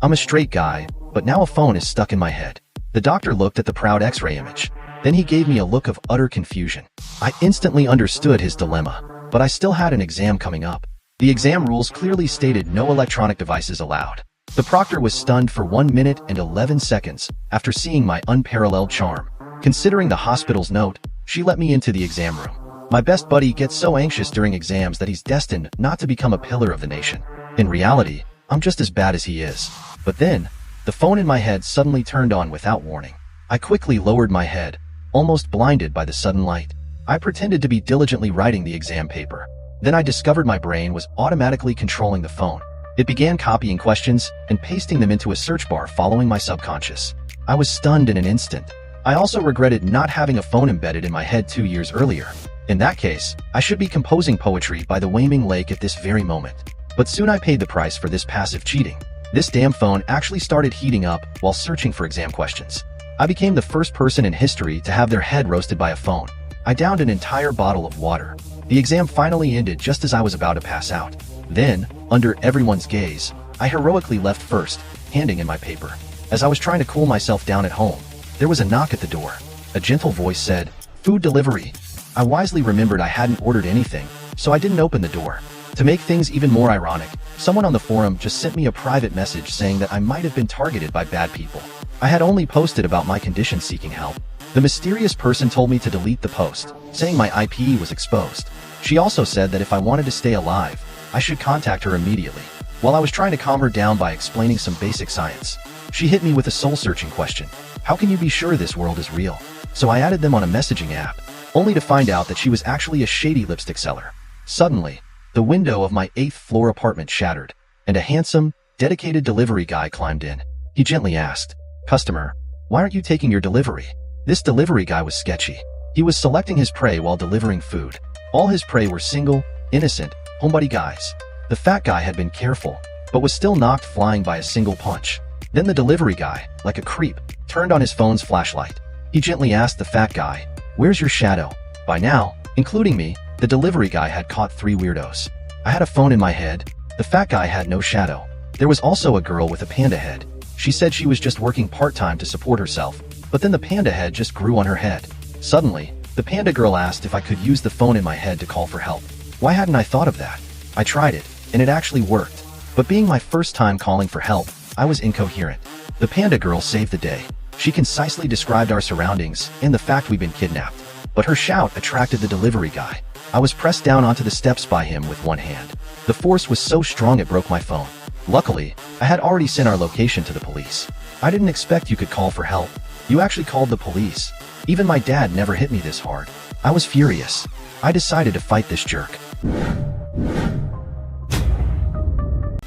I'm a straight guy, but now a phone is stuck in my head. The doctor looked at the proud X-ray image. Then he gave me a look of utter confusion. I instantly understood his dilemma, but I still had an exam coming up. The exam rules clearly stated no electronic devices allowed. The proctor was stunned for 1 minute and 11 seconds after seeing my unparalleled charm. Considering the hospital's note, she let me into the exam room. My best buddy gets so anxious during exams that he's destined not to become a pillar of the nation. In reality, I'm just as bad as he is. But then, the phone in my head suddenly turned on without warning. I quickly lowered my head, almost blinded by the sudden light. I pretended to be diligently writing the exam paper. Then I discovered my brain was automatically controlling the phone. It began copying questions and pasting them into a search bar following my subconscious. I was stunned in an instant. I also regretted not having a phone embedded in my head 2 years earlier. In that case, I should be composing poetry by the Waming Lake at this very moment. But soon I paid the price for this passive cheating. This damn phone actually started heating up while searching for exam questions. I became the first person in history to have their head roasted by a phone. I downed an entire bottle of water. The exam finally ended just as I was about to pass out. Then, under everyone's gaze, I heroically left first, handing in my paper. As I was trying to cool myself down at home, there was a knock at the door. A gentle voice said, "Food delivery." I wisely remembered I hadn't ordered anything, so I didn't open the door. To make things even more ironic, someone on the forum just sent me a private message saying that I might have been targeted by bad people. I had only posted about my condition seeking help. The mysterious person told me to delete the post, saying my IP was exposed. She also said that if I wanted to stay alive, I should contact her immediately. While I was trying to calm her down by explaining some basic science, she hit me with a soul-searching question. How can you be sure this world is real? So I added them on a messaging app, only to find out that she was actually a shady lipstick seller. Suddenly, the window of my 8th floor apartment shattered, and a handsome, dedicated delivery guy climbed in. He gently asked, "Customer, why aren't you taking your delivery?" This delivery guy was sketchy. He was selecting his prey while delivering food. All his prey were single, innocent, homebody guys. The fat guy had been careful, but was still knocked flying by a single punch. Then the delivery guy, like a creep, turned on his phone's flashlight. He gently asked the fat guy, "Where's your shadow?" By now, including me, the delivery guy had caught 3 weirdos. I had a phone in my head. The fat guy had no shadow. There was also a girl with a panda head. She said she was just working part-time to support herself, but then the panda head just grew on her head. Suddenly, the panda girl asked if I could use the phone in my head to call for help. Why hadn't I thought of that? I tried it, and it actually worked. But being my first time calling for help, I was incoherent. The panda girl saved the day. She concisely described our surroundings and the fact we'd been kidnapped. But her shout attracted the delivery guy. I was pressed down onto the steps by him with one hand. The force was so strong it broke my phone. Luckily, I had already sent our location to the police. I didn't expect you could call for help. You actually called the police. Even my dad never hit me this hard. I was furious. I decided to fight this jerk.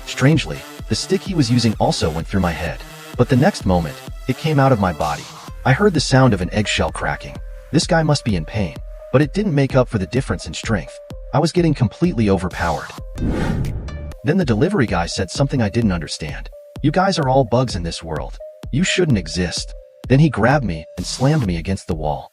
Strangely, the stick he was using also went through my head. But the next moment, it came out of my body. I heard the sound of an eggshell cracking. This guy must be in pain, but it didn't make up for the difference in strength. I was getting completely overpowered. Then the delivery guy said something I didn't understand. "You guys are all bugs in this world. You shouldn't exist." Then he grabbed me and slammed me against the wall.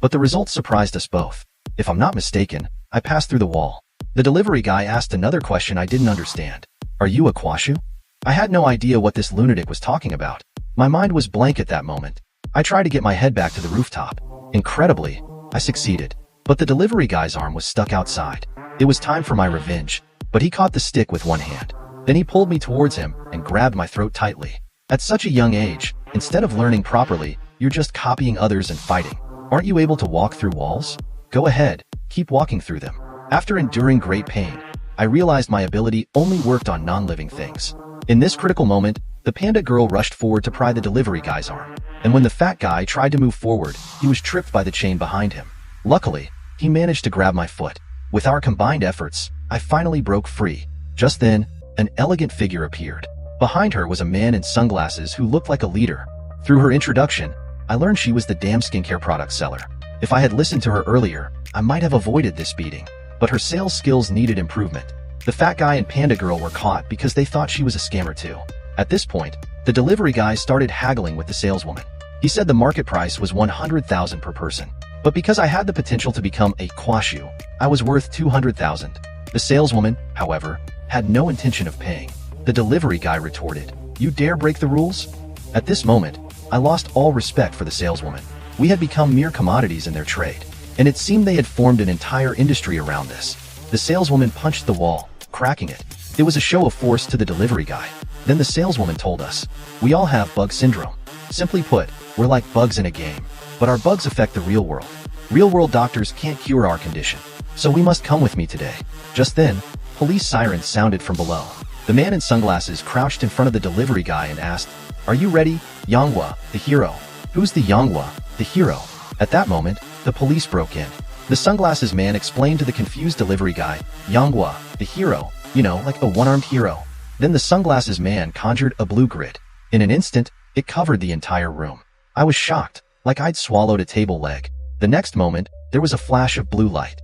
But the results surprised us both. If I'm not mistaken, I passed through the wall. The delivery guy asked another question I didn't understand. "Are you a Kwashu?" I had no idea what this lunatic was talking about. My mind was blank at that moment. I tried to get my head back to the rooftop. Incredibly, I succeeded. But the delivery guy's arm was stuck outside. It was time for my revenge, but he caught the stick with one hand. Then he pulled me towards him and grabbed my throat tightly. At such a young age, instead of learning properly, you're just copying others and fighting. Aren't you able to walk through walls? Go ahead, keep walking through them. After enduring great pain, I realized my ability only worked on non-living things. In this critical moment, the panda girl rushed forward to pry the delivery guy's arm. And when the fat guy tried to move forward, he was tripped by the chain behind him. Luckily, he managed to grab my foot. With our combined efforts, I finally broke free. Just then, an elegant figure appeared. Behind her was a man in sunglasses who looked like a leader. Through her introduction, I learned she was the damn skincare product seller. If I had listened to her earlier, I might have avoided this beating. But her sales skills needed improvement. The fat guy and panda girl were caught because they thought she was a scammer too. At this point, the delivery guy started haggling with the saleswoman. He said the market price was 100,000 per person. But because I had the potential to become a Kwashu, I was worth 200,000. The saleswoman, however, had no intention of paying. The delivery guy retorted. You dare break the rules? At this moment, I lost all respect for the saleswoman. We had become mere commodities in their trade, and it seemed they had formed an entire industry around this. The saleswoman punched the wall, cracking it. It was a show of force to the delivery guy. Then the saleswoman told us, we all have bug syndrome. Simply put, we're like bugs in a game, but our bugs affect the real world. Real-world doctors can't cure our condition, so we must come with me today. Just then, police sirens sounded from below. The man in sunglasses crouched in front of the delivery guy and asked, are you ready, Manhwa, the hero? Who's the Manhwa, the hero? At that moment, the police broke in. The sunglasses man explained to the confused delivery guy, Manhwa, the hero, you know, like a one-armed hero. Then the sunglasses man conjured a blue grid. In an instant, it covered the entire room. I was shocked, like I'd swallowed a table leg. The next moment, there was a flash of blue light.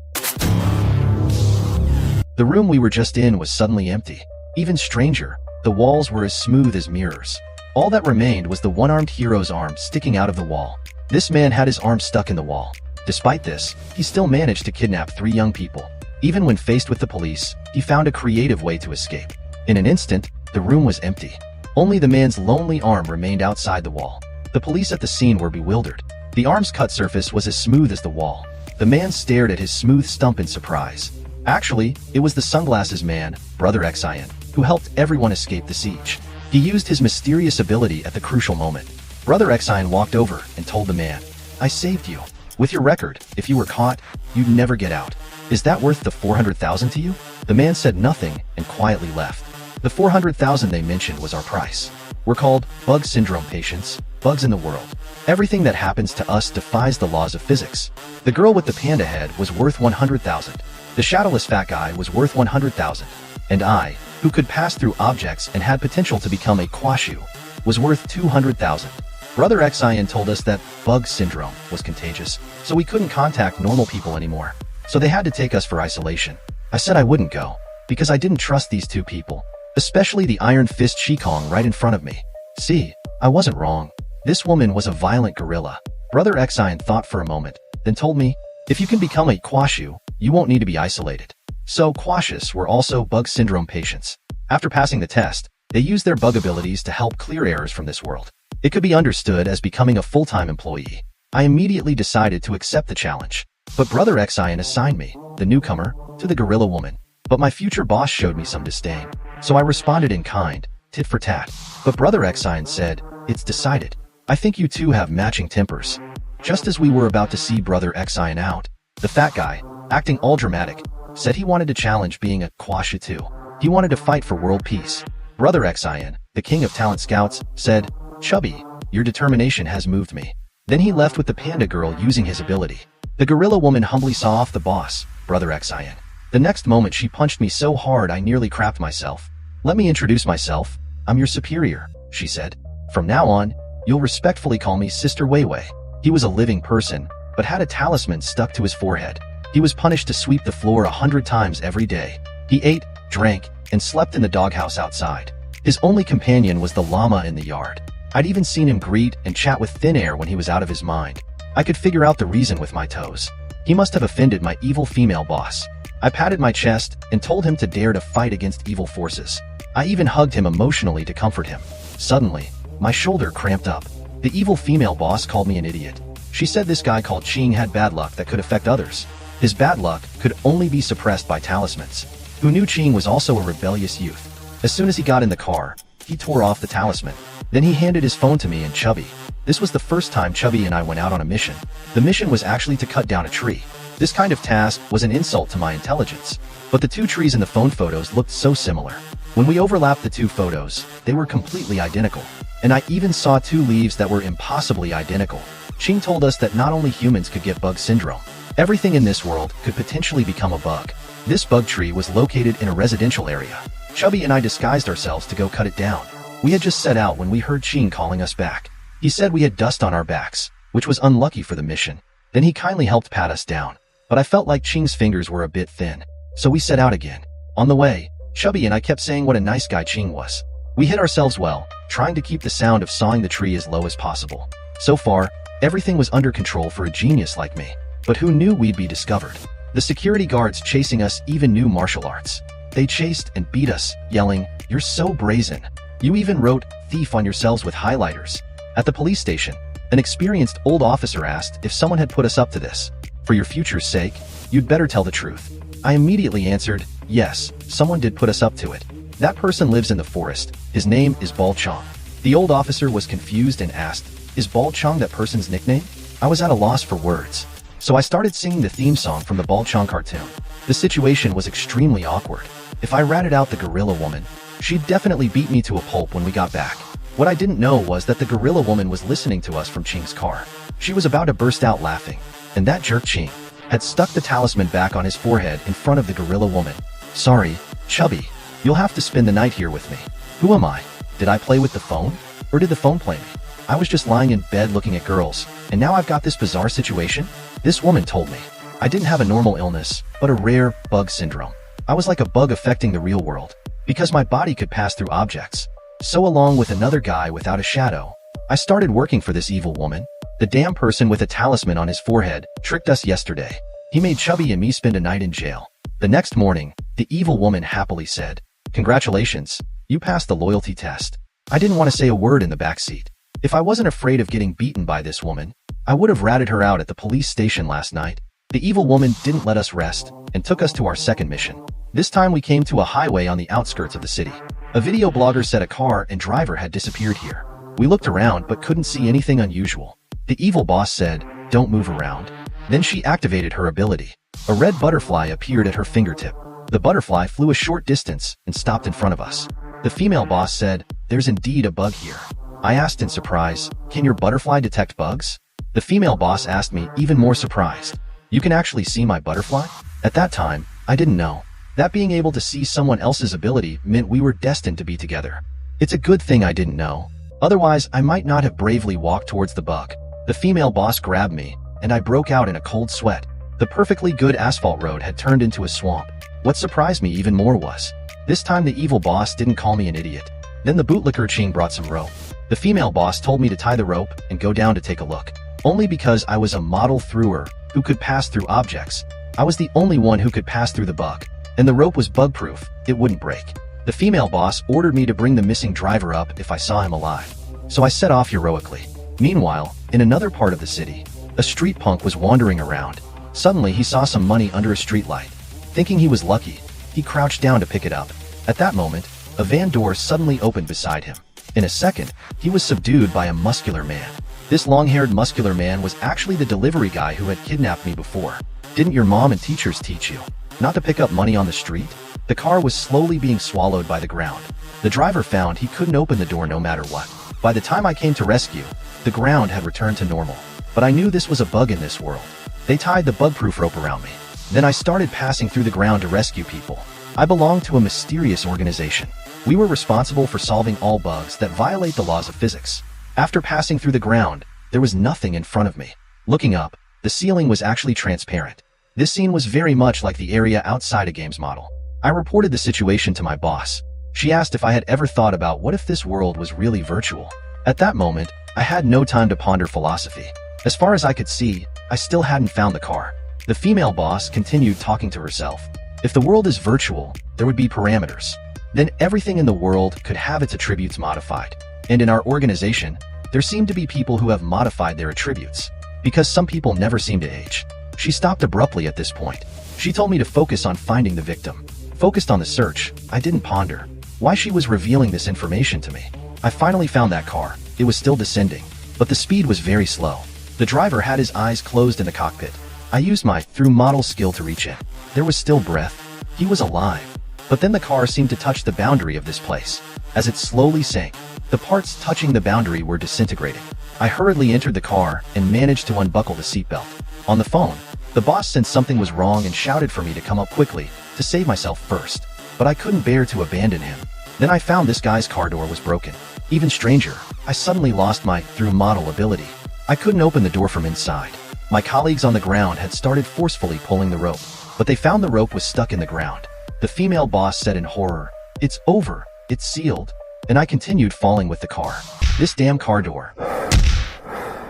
The room we were just in was suddenly empty. Even stranger, the walls were as smooth as mirrors. All that remained was the one-armed hero's arm sticking out of the wall. This man had his arm stuck in the wall. Despite this, he still managed to kidnap 3 young people. Even when faced with the police, he found a creative way to escape. In an instant, the room was empty. Only the man's lonely arm remained outside the wall. The police at the scene were bewildered. The arm's cut surface was as smooth as the wall. The man stared at his smooth stump in surprise. Actually, it was the sunglasses man, Brother Xian, who helped everyone escape the siege. He used his mysterious ability at the crucial moment. Brother Xian walked over and told the man, I saved you. With your record, if you were caught, you'd never get out. Is that worth the 400,000 to you? The man said nothing and quietly left. The 400,000 they mentioned was our price. We're called bug syndrome patients, bugs in the world. Everything that happens to us defies the laws of physics. The girl with the panda head was worth 100,000. The shadowless fat guy was worth 100,000. And I, who could pass through objects and had potential to become a kwashu, was worth 200,000. Brother Xian told us that bug syndrome was contagious, so we couldn't contact normal people anymore. So they had to take us for isolation. I said I wouldn't go, because I didn't trust these 2 people, especially the Iron Fist Shikong right in front of me. See, I wasn't wrong. This woman was a violent gorilla. Brother Xian thought for a moment, then told me, if you can become a kwashu, you won't need to be isolated. So kwashus were also bug syndrome patients. After passing the test, they used their bug abilities to help clear errors from this world. It could be understood as becoming a full-time employee. I immediately decided to accept the challenge. But Brother Xian assigned me, the newcomer, to the gorilla woman. But my future boss showed me some disdain. So I responded in kind, tit for tat. But Brother Xian said, it's decided. I think you 2 have matching tempers. Just as we were about to see Brother Xian out, the fat guy, acting all dramatic, said he wanted to challenge being a kwashu too. He wanted to fight for world peace. Brother Xian, the king of talent scouts, said, Chubby, your determination has moved me. Then he left with the panda girl using his ability. The gorilla woman humbly saw off the boss, Brother Xian. The next moment she punched me so hard I nearly crapped myself. Let me introduce myself. I'm your superior, she said. From now on, you'll respectfully call me Sister Weiwei. He was a living person, but had a talisman stuck to his forehead. He was punished to sweep the floor 100 times every day. He ate, drank, and slept in the doghouse outside. His only companion was the llama in the yard. I'd even seen him greet and chat with thin air when he was out of his mind. I could figure out the reason with my toes. He must have offended my evil female boss. I patted my chest and told him to dare to fight against evil forces. I even hugged him emotionally to comfort him. Suddenly, my shoulder cramped up. The evil female boss called me an idiot. She said this guy called Ching had bad luck that could affect others. His bad luck could only be suppressed by talismans. Who knew Ching was also a rebellious youth? As soon as he got in the car, he tore off the talisman. Then he handed his phone to me and Chubby. This was the first time Chubby and I went out on a mission. The mission was actually to cut down a tree. This kind of task was an insult to my intelligence. But the 2 trees in the phone photos looked so similar. When we overlapped the 2 photos, they were completely identical. And I even saw 2 leaves that were impossibly identical. Ching told us that not only humans could get bug syndrome, everything in this world could potentially become a bug. This bug tree was located in a residential area. Chubby and I disguised ourselves to go cut it down. We had just set out when we heard Ching calling us back. He said we had dust on our backs, which was unlucky for the mission. Then he kindly helped pat us down. But I felt like Ching's fingers were a bit thin. So we set out again. On the way, Chubby and I kept saying what a nice guy Ching was. We hit ourselves well, trying to keep the sound of sawing the tree as low as possible. So far, everything was under control for a genius like me. But who knew we'd be discovered? The security guards chasing us even knew martial arts. They chased and beat us, yelling, You're so brazen. You even wrote thief on yourselves with highlighters. At the police station, an experienced old officer asked if someone had put us up to this. For your future's sake, you'd better tell the truth. I immediately answered, yes, someone did put us up to it. That person lives in the forest. His name is Bal Chong. The old officer was confused and asked, is Bal Chong that person's nickname? I was at a loss for words. So I started singing the theme song from the Bal Chong cartoon. The situation was extremely awkward. If I ratted out the gorilla woman, she'd definitely beat me to a pulp when we got back. What I didn't know was that the gorilla woman was listening to us from Ching's car. She was about to burst out laughing, and that jerk Ching had stuck the talisman back on his forehead in front of the gorilla woman. Sorry, Chubby, you'll have to spend the night here with me. Who am I? Did I play with the phone? Or did the phone play me? I was just lying in bed looking at girls, and now I've got this bizarre situation? This woman told me I didn't have a normal illness, but a rare bug syndrome. I was like a bug affecting the real world, because my body could pass through objects. So along with another guy without a shadow, I started working for this evil woman. The damn person with a talisman on his forehead tricked us yesterday. He made Chubby and me spend a night in jail. The next morning, the evil woman happily said, congratulations, you passed the loyalty test. I didn't want to say a word in the back seat. If I wasn't afraid of getting beaten by this woman, I would have ratted her out at the police station last night. The evil woman didn't let us rest and took us to our second mission. This time we came to a highway on the outskirts of the city. A video blogger said a car and driver had disappeared here. We looked around but couldn't see anything unusual. The evil boss said, don't move around. Then she activated her ability. A red butterfly appeared at her fingertip. The butterfly flew a short distance and stopped in front of us. The female boss said, there's indeed a bug here. I asked in surprise, can your butterfly detect bugs? The female boss asked me, even more surprised, you can actually see my butterfly? At that time, I didn't know that being able to see someone else's ability meant we were destined to be together. It's a good thing I didn't know. Otherwise, I might not have bravely walked towards the bug. The female boss grabbed me, and I broke out in a cold sweat. The perfectly good asphalt road had turned into a swamp. What surprised me even more was, this time the evil boss didn't call me an idiot. Then the bootlicker Ching brought some rope. The female boss told me to tie the rope and go down to take a look. Only because I was a model thrower who could pass through objects. I was the only one who could pass through the bug. And the rope was bug-proof, it wouldn't break. The female boss ordered me to bring the missing driver up if I saw him alive. So I set off heroically. Meanwhile, in another part of the city, a street punk was wandering around. Suddenly he saw some money under a streetlight. Thinking he was lucky, he crouched down to pick it up. At that moment, a van door suddenly opened beside him. In a second, he was subdued by a muscular man. This long-haired muscular man was actually the delivery guy who had kidnapped me before. Didn't your mom and teachers teach you not to pick up money on the street? The car was slowly being swallowed by the ground. The driver found he couldn't open the door no matter what. By the time I came to rescue, the ground had returned to normal. But I knew this was a bug in this world. They tied the bug-proof rope around me. Then I started passing through the ground to rescue people. I belonged to a mysterious organization. We were responsible for solving all bugs that violate the laws of physics. After passing through the ground, there was nothing in front of me. Looking up, the ceiling was actually transparent. This scene was very much like the area outside a game's model. I reported the situation to my boss. She asked if I had ever thought about what if this world was really virtual. At that moment, I had no time to ponder philosophy. As far as I could see, I still hadn't found the car. The female boss continued talking to herself. If the world is virtual, there would be parameters. Then everything in the world could have its attributes modified. And in our organization, there seemed to be people who have modified their attributes. Because some people never seem to age. She stopped abruptly at this point. She told me to focus on finding the victim. Focused on the search, I didn't ponder why she was revealing this information to me. I finally found that car. It was still descending, but the speed was very slow. The driver had his eyes closed in the cockpit. I used my through model skill to reach in. There was still breath. He was alive. But then the car seemed to touch the boundary of this place. As it slowly sank, the parts touching the boundary were disintegrating. I hurriedly entered the car and managed to unbuckle the seatbelt. On the phone, the boss sensed something was wrong and shouted for me to come up quickly to save myself first. But I couldn't bear to abandon him. Then I found this guy's car door was broken. Even stranger, I suddenly lost my through model ability. I couldn't open the door from inside. My colleagues on the ground had started forcefully pulling the rope, but they found the rope was stuck in the ground. The female boss said in horror, "It's over, it's sealed." And I continued falling with the car. This damn car door.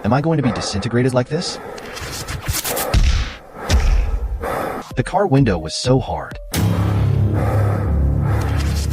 Am I going to be disintegrated like this? The car window was so hard.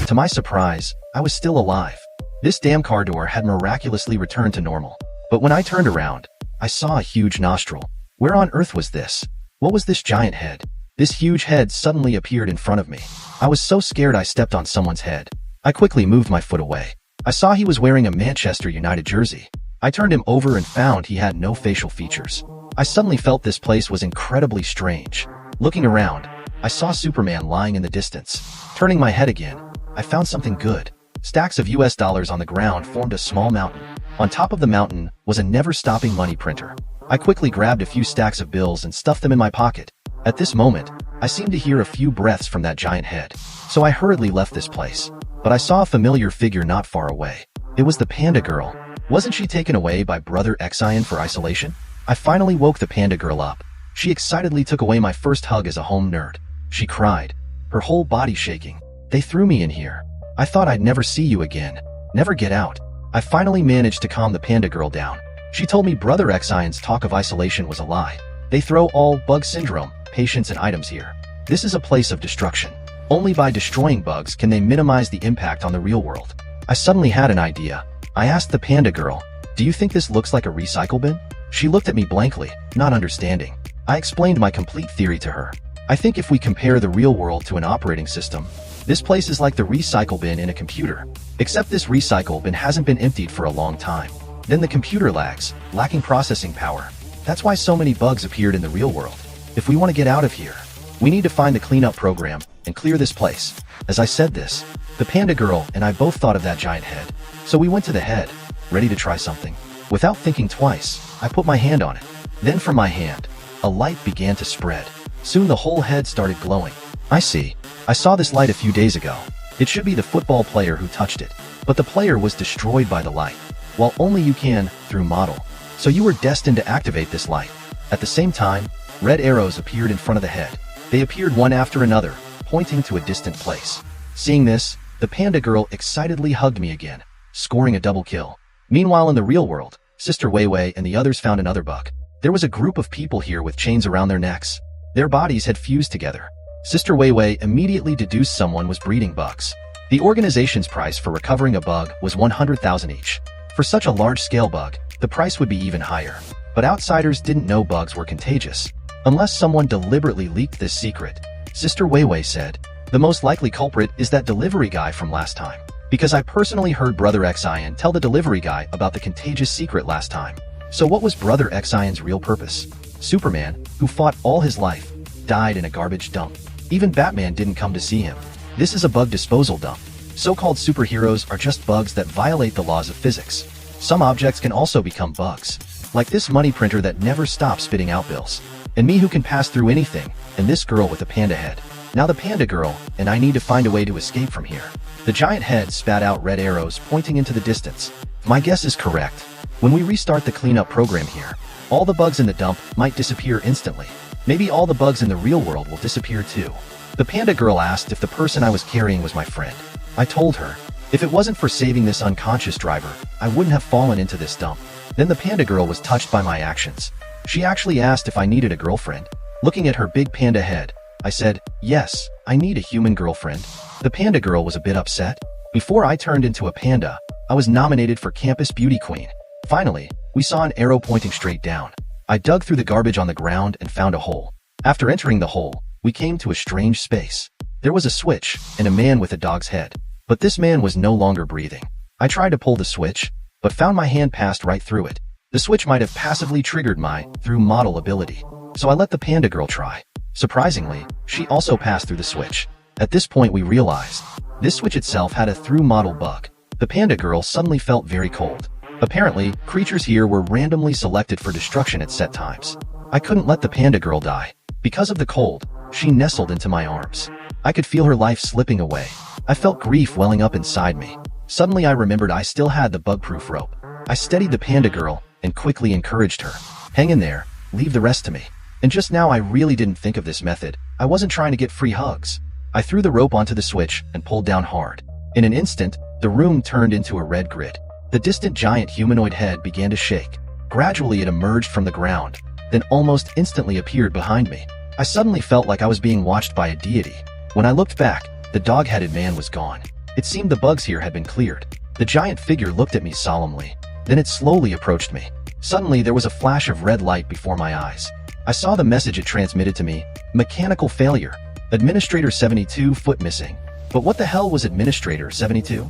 To my surprise, I was still alive. This damn car door had miraculously returned to normal. But when I turned around, I saw a huge nostril. Where on earth was this? What was this giant head? This huge head suddenly appeared in front of me. I was so scared I stepped on someone's head. I quickly moved my foot away. I saw he was wearing a Manchester United jersey. I turned him over and found he had no facial features. I suddenly felt this place was incredibly strange. Looking around, I saw Superman lying in the distance. Turning my head again, I found something good. Stacks of US dollars on the ground formed a small mountain. On top of the mountain was a never-stopping money printer. I quickly grabbed a few stacks of bills and stuffed them in my pocket. At this moment, I seemed to hear a few breaths from that giant head. So I hurriedly left this place. But I saw a familiar figure not far away. It was the panda girl. Wasn't she taken away by Brother Exion for isolation? I finally woke the panda girl up. She excitedly took away my first hug as a home nerd. She cried, her whole body shaking. They threw me in here. I thought I'd never see you again. Never get out. I finally managed to calm the panda girl down. She told me Brother Exion's talk of isolation was a lie. They throw all bug syndrome, patients and items here. This is a place of destruction. Only by destroying bugs can they minimize the impact on the real world. I suddenly had an idea. I asked the panda girl, "Do you think this looks like a recycle bin?" She looked at me blankly, not understanding. I explained my complete theory to her. I think if we compare the real world to an operating system, this place is like the recycle bin in a computer. Except this recycle bin hasn't been emptied for a long time. Then the computer lags, lacking processing power. That's why so many bugs appeared in the real world. If we want to get out of here, we need to find the cleanup program and clear this place. As I said this, the panda girl and I both thought of that giant head. So we went to the head, ready to try something. Without thinking twice, I put my hand on it. Then from my hand, a light began to spread. Soon the whole head started glowing. I see. I saw this light a few days ago. It should be the football player who touched it. But the player was destroyed by the light. While only you can, through model. So you were destined to activate this light. At the same time, red arrows appeared in front of the head. They appeared one after another, pointing to a distant place. Seeing this, the panda girl excitedly hugged me again, scoring a double kill. Meanwhile in the real world, Sister Weiwei and the others found another bug. There was a group of people here with chains around their necks. Their bodies had fused together. Sister Weiwei immediately deduced someone was breeding bugs. The organization's price for recovering a bug was 100,000 each. For such a large-scale bug, the price would be even higher. But outsiders didn't know bugs were contagious. Unless someone deliberately leaked this secret, Sister Weiwei said, the most likely culprit is that delivery guy from last time. Because I personally heard Brother Exion tell the delivery guy about the contagious secret last time. So what was Brother Exion's real purpose? Superman, who fought all his life, died in a garbage dump. Even Batman didn't come to see him. This is a bug disposal dump. So-called superheroes are just bugs that violate the laws of physics. Some objects can also become bugs. Like this money printer that never stops spitting out bills. And me who can pass through anything, and this girl with a panda head. Now the panda girl and I need to find a way to escape from here. The giant head spat out red arrows pointing into the distance. My guess is correct. When we restart the cleanup program here, all the bugs in the dump might disappear instantly. Maybe all the bugs in the real world will disappear too. The panda girl asked if the person I was carrying was my friend. I told her, if it wasn't for saving this unconscious driver, I wouldn't have fallen into this dump. Then the panda girl was touched by my actions. She actually asked if I needed a girlfriend. Looking at her big panda head, I said, yes, I need a human girlfriend. The panda girl was a bit upset. Before I turned into a panda, I was nominated for Campus Beauty Queen. Finally, we saw an arrow pointing straight down. I dug through the garbage on the ground and found a hole. After entering the hole, we came to a strange space. There was a switch and a man with a dog's head. But this man was no longer breathing. I tried to pull the switch, but found my hand passed right through it. The switch might have passively triggered my through model ability. So I let the panda girl try. Surprisingly, she also passed through the switch. At this point we realized, this switch itself had a through model bug. The panda girl suddenly felt very cold. Apparently, creatures here were randomly selected for destruction at set times. I couldn't let the panda girl die. Because of the cold, she nestled into my arms. I could feel her life slipping away. I felt grief welling up inside me. Suddenly I remembered I still had the bug-proof rope. I steadied the panda girl and quickly encouraged her. Hang in there, leave the rest to me. And just now I really didn't think of this method. I wasn't trying to get free hugs. I threw the rope onto the switch and pulled down hard. In an instant, the room turned into a red grid. The distant giant humanoid head began to shake. Gradually it emerged from the ground, then almost instantly appeared behind me. I suddenly felt like I was being watched by a deity. When I looked back, the dog-headed man was gone. It seemed the bugs here had been cleared. The giant figure looked at me solemnly. Then it slowly approached me. Suddenly, there was a flash of red light before my eyes. I saw the message it transmitted to me. Mechanical failure. Administrator 72 foot missing. But what the hell was Administrator 72?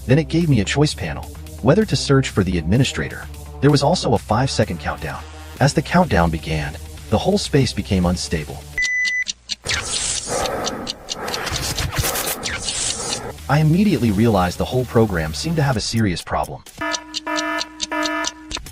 Then it gave me a choice panel. Whether to search for the administrator. There was also a 5-second countdown. As the countdown began, the whole space became unstable. I immediately realized the whole program seemed to have a serious problem.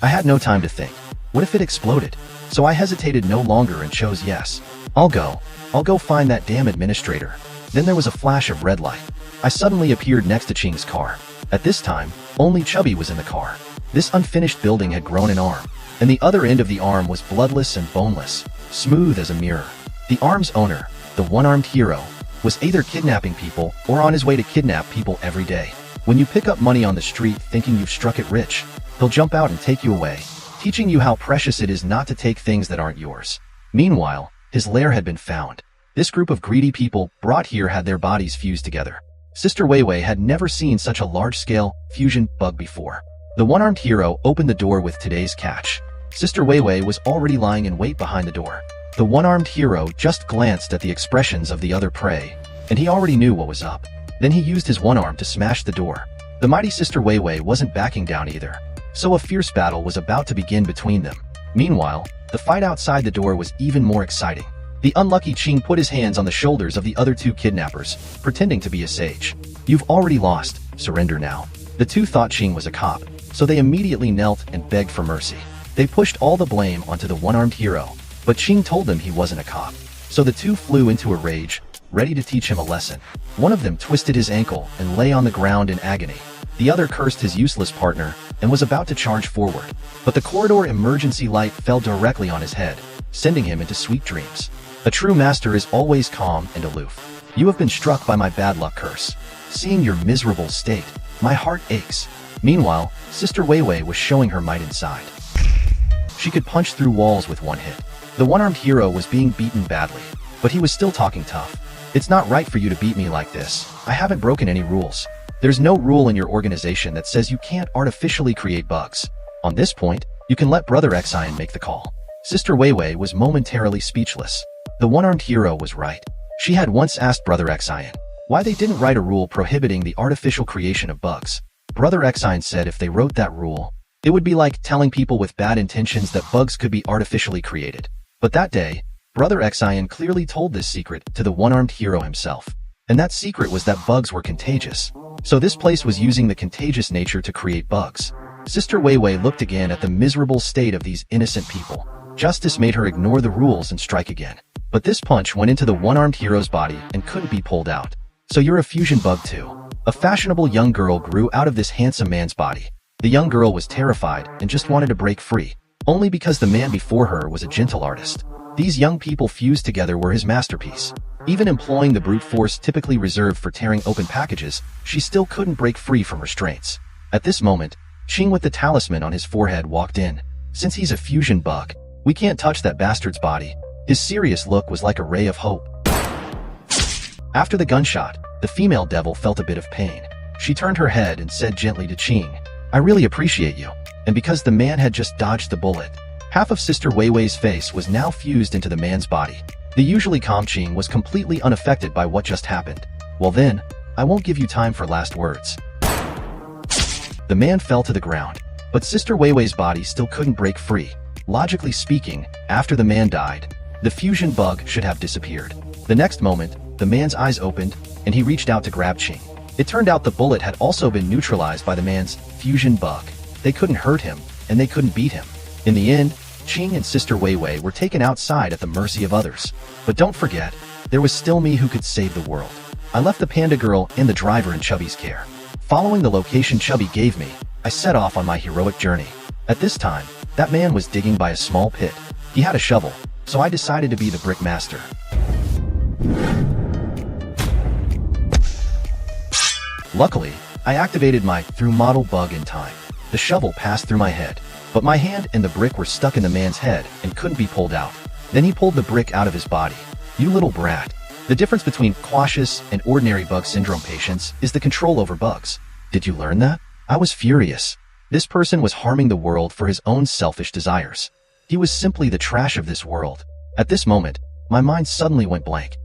I had no time to think. What if it exploded? So I hesitated no longer and chose yes. I'll go find that damn administrator. Then there was a flash of red light. I suddenly appeared next to Ching's car. At this time, only Chubby was in the car. This unfinished building had grown an arm, and the other end of the arm was bloodless and boneless, smooth as a mirror. The arm's owner, the one-armed hero, was either kidnapping people or on his way to kidnap people every day. When you pick up money on the street thinking you've struck it rich, he'll jump out and take you away, teaching you how precious it is not to take things that aren't yours. Meanwhile, his lair had been found. This group of greedy people brought here had their bodies fused together. Sister Weiwei had never seen such a large-scale fusion bug before. The one-armed hero opened the door with today's catch. Sister Weiwei was already lying in wait behind the door. The one-armed hero just glanced at the expressions of the other prey, and he already knew what was up. Then he used his one arm to smash the door. The mighty Sister Weiwei wasn't backing down either, so a fierce battle was about to begin between them. Meanwhile, the fight outside the door was even more exciting. The unlucky Ching put his hands on the shoulders of the other two kidnappers, pretending to be a sage. You've already lost, surrender now. The two thought Ching was a cop, so they immediately knelt and begged for mercy. They pushed all the blame onto the one-armed hero, but Ching told them he wasn't a cop. So the two flew into a rage, ready to teach him a lesson. One of them twisted his ankle and lay on the ground in agony. The other cursed his useless partner and was about to charge forward, but the corridor emergency light fell directly on his head, sending him into sweet dreams. A true master is always calm and aloof. You have been struck by my bad luck curse. Seeing your miserable state, my heart aches. Meanwhile, Sister Weiwei was showing her might inside. She could punch through walls with one hit. The one-armed hero was being beaten badly, but he was still talking tough. It's not right for you to beat me like this. I haven't broken any rules. There's no rule in your organization that says you can't artificially create bugs. On this point, you can let Brother Xian make the call. Sister Weiwei was momentarily speechless. The one-armed hero was right. She had once asked Brother Xian why they didn't write a rule prohibiting the artificial creation of bugs. Brother Xian said if they wrote that rule, it would be like telling people with bad intentions that bugs could be artificially created. But that day, Brother Xian clearly told this secret to the one-armed hero himself. And that secret was that bugs were contagious. So this place was using the contagious nature to create bugs. Sister Weiwei looked again at the miserable state of these innocent people. Justice made her ignore the rules and strike again. But this punch went into the one-armed hero's body and couldn't be pulled out. So you're a fusion bug too. A fashionable young girl grew out of this handsome man's body. The young girl was terrified and just wanted to break free, only because the man before her was a gentle artist. These young people fused together were his masterpiece. Even employing the brute force typically reserved for tearing open packages, she still couldn't break free from restraints. At this moment, Ching with the talisman on his forehead walked in. Since he's a fusion bug, we can't touch that bastard's body. His serious look was like a ray of hope. After the gunshot, the female devil felt a bit of pain. She turned her head and said gently to Ching, I really appreciate you. And because the man had just dodged the bullet, half of Sister Weiwei's face was now fused into the man's body. The usually calm Ching was completely unaffected by what just happened. Well then, I won't give you time for last words. The man fell to the ground, but Sister Weiwei's body still couldn't break free. Logically speaking, after the man died, the fusion bug should have disappeared. The next moment, the man's eyes opened, and he reached out to grab Ching. It turned out the bullet had also been neutralized by the man's fusion bug. They couldn't hurt him, and they couldn't beat him. In the end, Ching and Sister Weiwei were taken outside at the mercy of others. But don't forget, there was still me who could save the world. I left the panda girl and the driver in Chubby's care. Following the location Chubby gave me, I set off on my heroic journey. At this time, that man was digging by a small pit. He had a shovel, so I decided to be the brick master. Luckily, I activated my through model bug in time. The shovel passed through my head, but my hand and the brick were stuck in the man's head and couldn't be pulled out. Then he pulled the brick out of his body. You little brat, The difference between cautious and ordinary bug syndrome patients is the control over bugs. Did you learn that? I was furious. This person was harming the world for his own selfish desires. He was simply the trash of this world. At this moment, my mind suddenly went blank.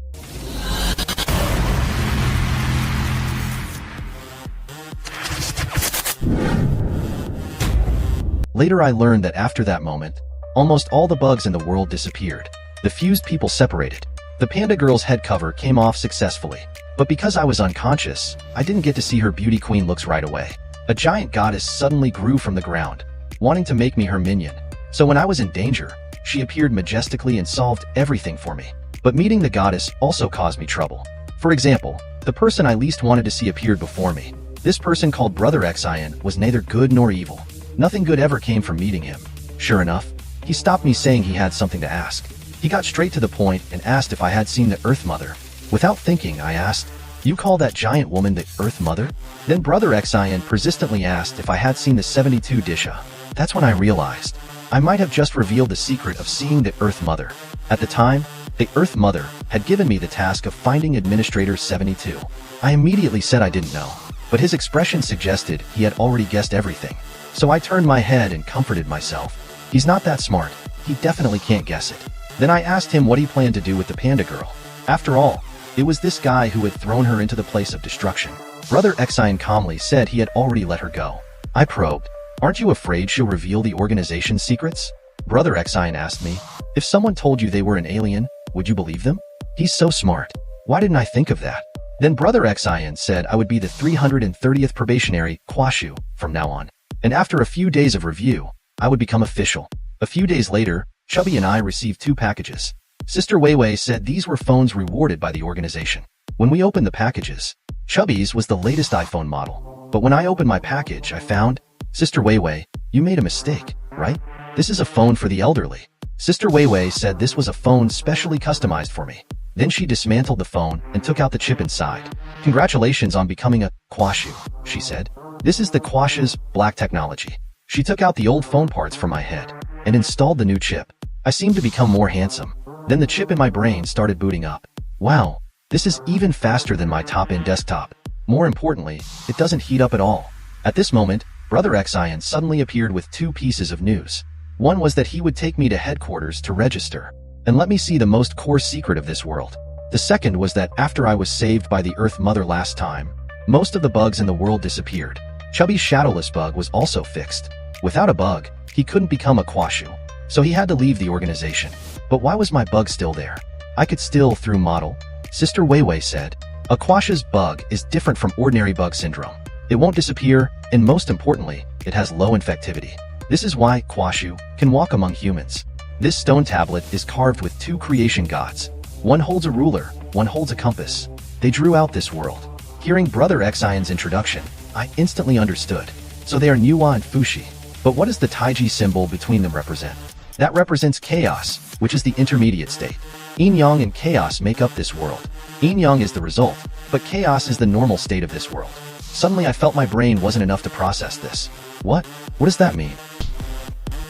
Later I learned that after that moment, almost all the bugs in the world disappeared. The fused people separated. The panda girl's head cover came off successfully. But because I was unconscious, I didn't get to see her beauty queen looks right away. A giant goddess suddenly grew from the ground, wanting to make me her minion. So when I was in danger, she appeared majestically and solved everything for me. But meeting the goddess also caused me trouble. For example, the person I least wanted to see appeared before me. This person called Brother Xian was neither good nor evil. Nothing good ever came from meeting him. Sure enough, he stopped me saying he had something to ask. He got straight to the point and asked if I had seen the Earth Mother. Without thinking, I asked, "You call that giant woman the Earth Mother?" Then Brother Xian persistently asked if I had seen the 72 Disha. That's when I realized I might have just revealed the secret of seeing the Earth Mother. At the time, the Earth Mother had given me the task of finding Administrator 72. I immediately said I didn't know, but his expression suggested he had already guessed everything. So I turned my head and comforted myself. He's not that smart. He definitely can't guess it. Then I asked him what he planned to do with the panda girl. After all, it was this guy who had thrown her into the place of destruction. Brother Xian calmly said he had already let her go. I probed, "Aren't you afraid she'll reveal the organization's secrets?" Brother Xian asked me, "If someone told you they were an alien, would you believe them?" He's so smart. Why didn't I think of that? Then Brother Xian said I would be the 330th probationary Kwashu from now on. And after a few days of review, I would become official. A few days later, Chubby and I received 2 packages. Sister Weiwei said these were phones rewarded by the organization. When we opened the packages, Chubby's was the latest iPhone model. But when I opened my package, I found, "Sister Weiwei, you made a mistake, right? This is a phone for the elderly." Sister Weiwei said this was a phone specially customized for me. Then she dismantled the phone and took out the chip inside. "Congratulations on becoming a Kwashu," she said. "This is the Kwashu's black technology." She took out the old phone parts from my head and installed the new chip. I seemed to become more handsome. Then the chip in my brain started booting up. Wow, this is even faster than my top-end desktop. More importantly, it doesn't heat up at all. At this moment, Brother Xian suddenly appeared with 2 pieces of news. One was that he would take me to headquarters to register and let me see the most core secret of this world. The second was that after I was saved by the Earth Mother last time, most of the bugs in the world disappeared. Chubby's shadowless bug was also fixed. Without a bug, he couldn't become a Kwashu, so he had to leave the organization. But why was my bug still there? I could still through model. Sister Weiwei said, "A Kwashu's bug is different from ordinary bug syndrome. It won't disappear, and most importantly, it has low infectivity. This is why Kwashu can walk among humans." This stone tablet is carved with 2 creation gods. One holds a ruler, one holds a compass. They drew out this world. Hearing Brother Xian's introduction, I instantly understood. So they are Manhwa and Fushi. But what does the Taiji symbol between them represent? That represents chaos, which is the intermediate state. Yin-yang and chaos make up this world. Yin-yang is the result, but chaos is the normal state of this world. Suddenly I felt my brain wasn't enough to process this. What does that mean?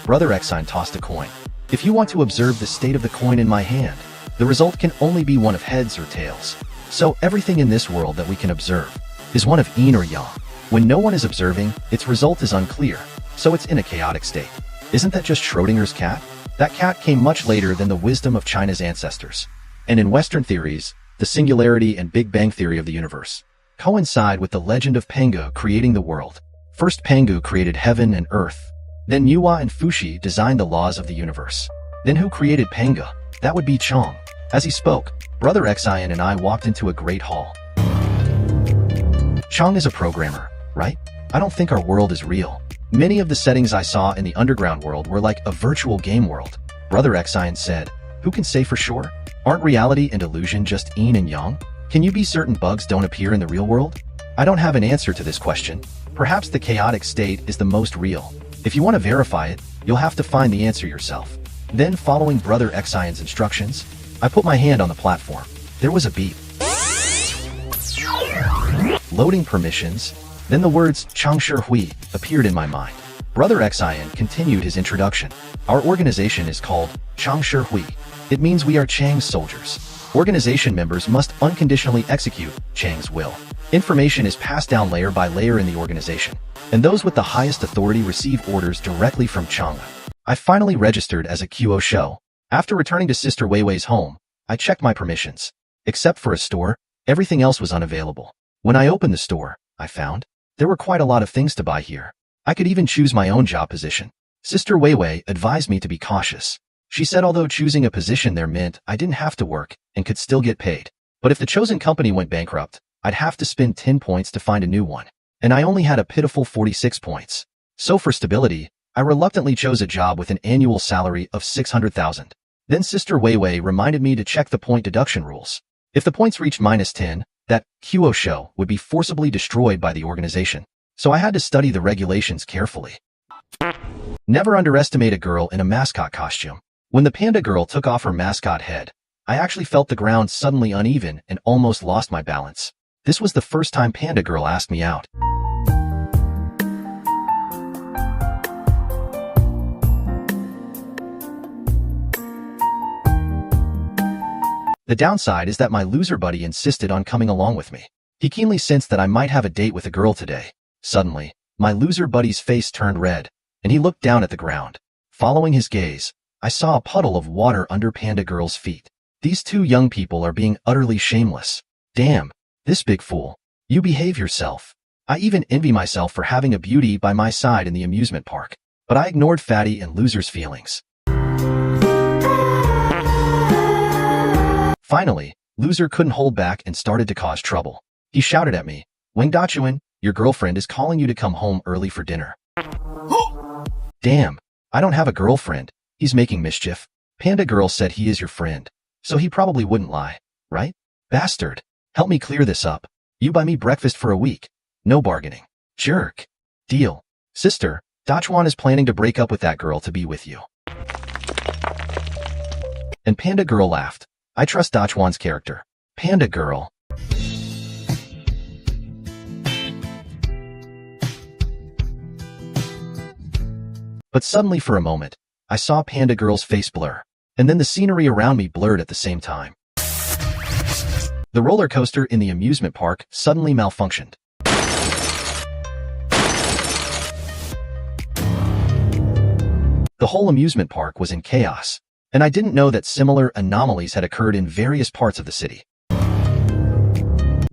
Brother Xian tossed a coin. "If you want to observe the state of the coin in my hand, the result can only be one of heads or tails. So everything in this world that we can observe is one of yin or yang. When no one is observing, its result is unclear, so it's in a chaotic state. Isn't that just Schrodinger's cat? That cat came much later than the wisdom of China's ancestors. And in Western theories, the singularity and Big Bang theory of the universe coincide with the legend of Pengu creating the world. First Pengu created heaven and earth. Then Manhwa and Fushi designed the laws of the universe. Then who created Pengu? That would be Chong." As he spoke, Brother Xian and I walked into a great hall. "Chong is a programmer, right? I don't think our world is real. Many of the settings I saw in the underground world were like a virtual game world." Brother Xian said, "Who can say for sure? Aren't reality and illusion just yin and yang? Can you be certain bugs don't appear in the real world?" I don't have an answer to this question. Perhaps the chaotic state is the most real. If you want to verify it, you'll have to find the answer yourself. Then, following Brother Xian's instructions, I put my hand on the platform. There was a beep. Loading permissions. Then the words Changshi Hui appeared in my mind. Brother Xian continued his introduction. "Our organization is called Changshi Hui. It means we are Chang's soldiers. Organization members must unconditionally execute Chang's will. Information is passed down layer by layer in the organization, and those with the highest authority receive orders directly from Chang. I finally registered as a QO show. After returning to Sister Weiwei's home, I checked my permissions. Except for a store, everything else was unavailable. When I opened the store, I found there were quite a lot of things to buy here. I could even choose my own job position. Sister Weiwei advised me to be cautious. She said although choosing a position there meant I didn't have to work and could still get paid. But if the chosen company went bankrupt, I'd have to spend 10 points to find a new one. And I only had a pitiful 46 points. So for stability, I reluctantly chose a job with an annual salary of 600,000. Then Sister Weiwei reminded me to check the point deduction rules. If the points reached -10, that QO show would be forcibly destroyed by the organization. So I had to study the regulations carefully. Never underestimate a girl in a mascot costume. When the panda girl took off her mascot head, I actually felt the ground suddenly uneven and almost lost my balance. This was the first time Panda Girl asked me out. The downside is that my loser buddy insisted on coming along with me. He keenly sensed that I might have a date with a girl today. Suddenly, my loser buddy's face turned red, and he looked down at the ground. Following his gaze, I saw a puddle of water under Panda Girl's feet. These two young people are being utterly shameless. Damn, this big fool. You behave yourself. I even envy myself for having a beauty by my side in the amusement park. But I ignored Fatty and Loser's feelings. Finally, Loser couldn't hold back and started to cause trouble. He shouted at me, "Wang Dachuan, your girlfriend is calling you to come home early for dinner." Damn, I don't have a girlfriend. He's making mischief. Panda Girl said he is your friend, so he probably wouldn't lie, right? Bastard. Help me clear this up. You buy me breakfast for a week. No bargaining. Jerk. Deal. Sister, Dachuan is planning to break up with that girl to be with you. And Panda Girl laughed. I trust Dachuan's character. Panda Girl. But suddenly for a moment, I saw Panda Girl's face blur, and then the scenery around me blurred at the same time. The roller coaster in the amusement park suddenly malfunctioned. The whole amusement park was in chaos, and I didn't know that similar anomalies had occurred in various parts of the city.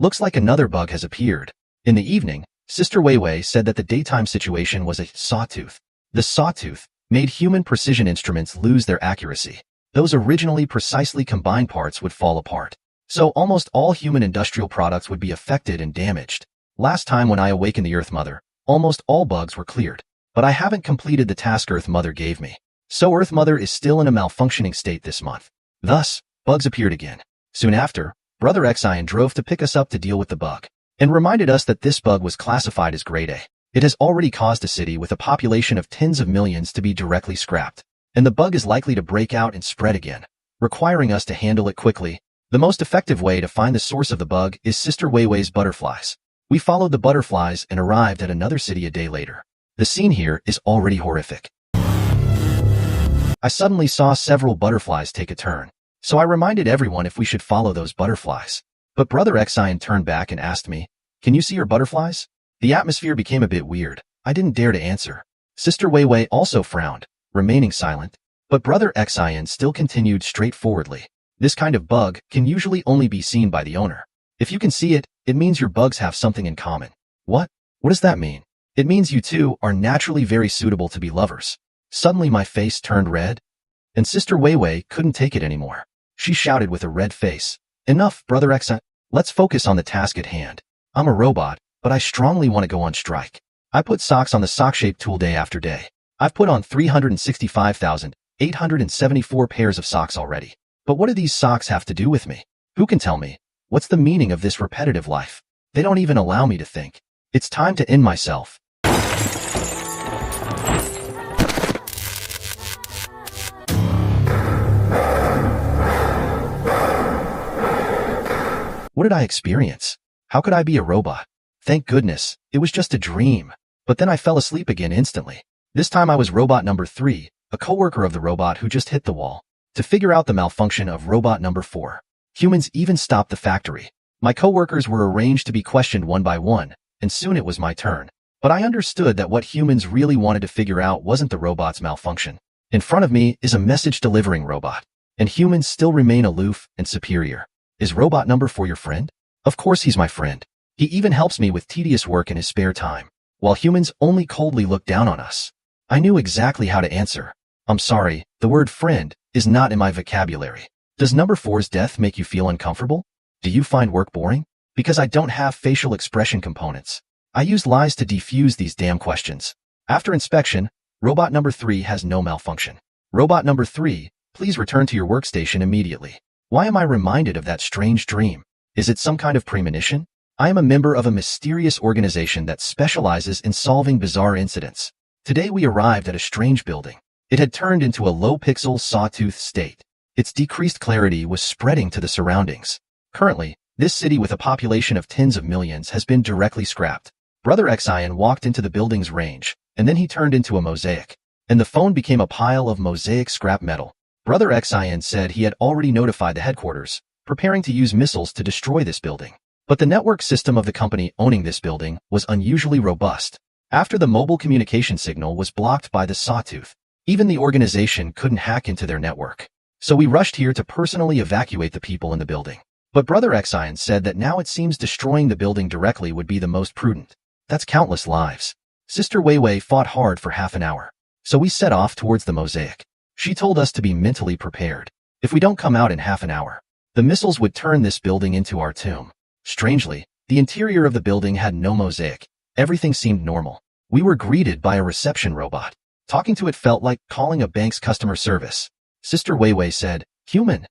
Looks like another bug has appeared. In the evening, Sister Weiwei said that the daytime situation was a sawtooth. The sawtooth made human precision instruments lose their accuracy. Those originally precisely combined parts would fall apart. So almost all human industrial products would be affected and damaged. Last time when I awakened the Earth Mother, almost all bugs were cleared. But I haven't completed the task Earth Mother gave me. So Earth Mother is still in a malfunctioning state this month. Thus, bugs appeared again. Soon after, Brother Xian drove to pick us up to deal with the bug, and reminded us that this bug was classified as Grade A. It has already caused a city with a population of tens of millions to be directly scrapped, and the bug is likely to break out and spread again, requiring us to handle it quickly. The most effective way to find the source of the bug is Sister Weiwei's butterflies. We followed the butterflies and arrived at another city a day later. The scene here is already horrific. I suddenly saw several butterflies take a turn, so I reminded everyone if we should follow those butterflies. But Brother Xian turned back and asked me, "Can you see your butterflies?" The atmosphere became a bit weird. I didn't dare to answer. Sister Weiwei also frowned, remaining silent. But Brother Xian still continued straightforwardly. This kind of bug can usually only be seen by the owner. If you can see it, it means your bugs have something in common. What? What does that mean? It means you two are naturally very suitable to be lovers. Suddenly my face turned red, and Sister Weiwei couldn't take it anymore. She shouted with a red face, "Enough, Brother Xian. Let's focus on the task at hand. I'm a robot, but I strongly want to go on strike. I put socks on the sock shape tool day after day. I've put on 365,874 pairs of socks already. But what do these socks have to do with me? Who can tell me? What's the meaning of this repetitive life? They don't even allow me to think. It's time to end myself." What did I experience? How could I be a robot? Thank goodness, it was just a dream. But then I fell asleep again instantly. This time I was robot number 3, a coworker of the robot who just hit the wall, to figure out the malfunction of robot number 4. Humans even stopped the factory. My coworkers were arranged to be questioned one by one, and soon it was my turn. But I understood that what humans really wanted to figure out wasn't the robot's malfunction. In front of me is a message-delivering robot, and humans still remain aloof and superior. Is robot number 4 your friend? Of course he's my friend. He even helps me with tedious work in his spare time, while humans only coldly look down on us. I knew exactly how to answer. I'm sorry, the word friend is not in my vocabulary. Does number 4's death make you feel uncomfortable? Do you find work boring? Because I don't have facial expression components. I used lies to defuse these damn questions. After inspection, robot number 3 has no malfunction. Robot number 3, please return to your workstation immediately. Why am I reminded of that strange dream? Is it some kind of premonition? I am a member of a mysterious organization that specializes in solving bizarre incidents. Today we arrived at a strange building. It had turned into a low-pixel, sawtooth state. Its decreased clarity was spreading to the surroundings. Currently, this city with a population of tens of millions has been directly scrapped. Brother Xian walked into the building's range, and then he turned into a mosaic. And the phone became a pile of mosaic scrap metal. Brother Xian said he had already notified the headquarters, preparing to use missiles to destroy this building. But the network system of the company owning this building was unusually robust. After the mobile communication signal was blocked by the sawtooth, even the organization couldn't hack into their network. So we rushed here to personally evacuate the people in the building. But Brother Xian said that now it seems destroying the building directly would be the most prudent. That's countless lives. Sister Weiwei fought hard for half an hour. So we set off towards the mosaic. She told us to be mentally prepared. If we don't come out in half an hour, the missiles would turn this building into our tomb. Strangely, the interior of the building had no mosaic. Everything seemed normal. We were greeted by a reception robot. Talking to it felt like calling a bank's customer service. Sister Weiwei said, Human.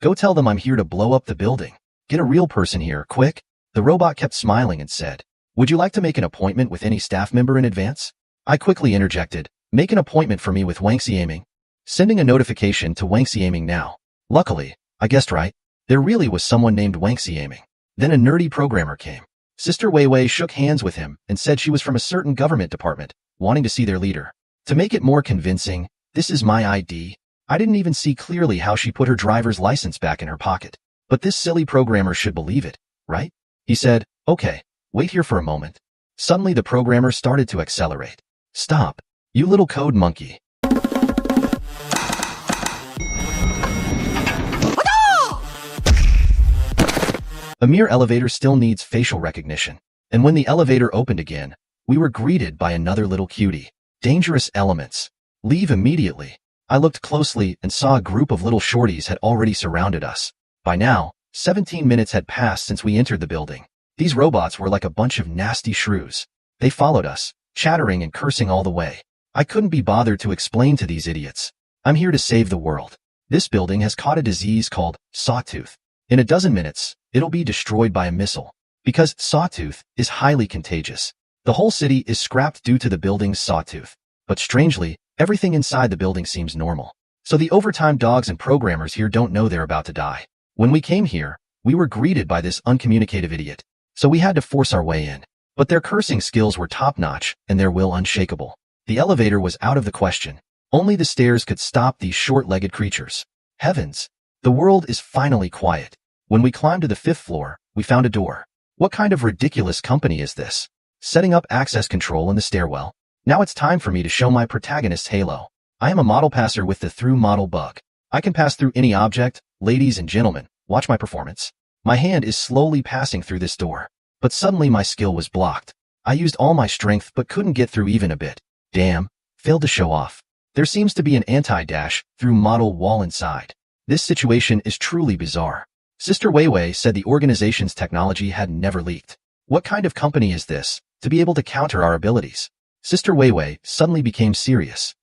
Go tell them I'm here to blow up the building. Get a real person here, quick. The robot kept smiling and said, Would you like to make an appointment with any staff member in advance? I quickly interjected, Make an appointment for me with Wang Xiaming. Sending a notification to Wang Xiaming now. Luckily, I guessed right. There really was someone named Wang Xiaming. Then a nerdy programmer came. Sister Weiwei shook hands with him and said she was from a certain government department, wanting to see their leader. To make it more convincing, this is my ID. I didn't even see clearly how she put her driver's license back in her pocket. But this silly programmer should believe it, right? He said, Okay, wait here for a moment. Suddenly the programmer started to accelerate. Stop, you little code monkey. A mere elevator still needs facial recognition. And when the elevator opened again, we were greeted by another little cutie. Dangerous elements. Leave immediately. I looked closely and saw a group of little shorties had already surrounded us. By now, 17 minutes had passed since we entered the building. These robots were like a bunch of nasty shrews. They followed us, chattering and cursing all the way. I couldn't be bothered to explain to these idiots. I'm here to save the world. This building has caught a disease called sawtooth. In a dozen minutes, it'll be destroyed by a missile. Because sawtooth is highly contagious. The whole city is scrapped due to the building's sawtooth. But strangely, everything inside the building seems normal. So the overtime dogs and programmers here don't know they're about to die. When we came here, we were greeted by this uncommunicative idiot. So we had to force our way in. But their cursing skills were top-notch and their will unshakable. The elevator was out of the question. Only the stairs could stop these short-legged creatures. Heavens! The world is finally quiet. When we climbed to the 5th floor, we found a door. What kind of ridiculous company is this? Setting up access control in the stairwell. Now it's time for me to show my protagonist's halo. I am a model passer with the through model bug. I can pass through any object. Ladies and gentlemen, watch my performance. My hand is slowly passing through this door. But suddenly my skill was blocked. I used all my strength but couldn't get through even a bit. Damn, failed to show off. There seems to be an anti-dash through model wall inside. This situation is truly bizarre. Sister Weiwei said the organization's technology had never leaked. What kind of company is this, to be able to counter our abilities? Sister Weiwei suddenly became serious.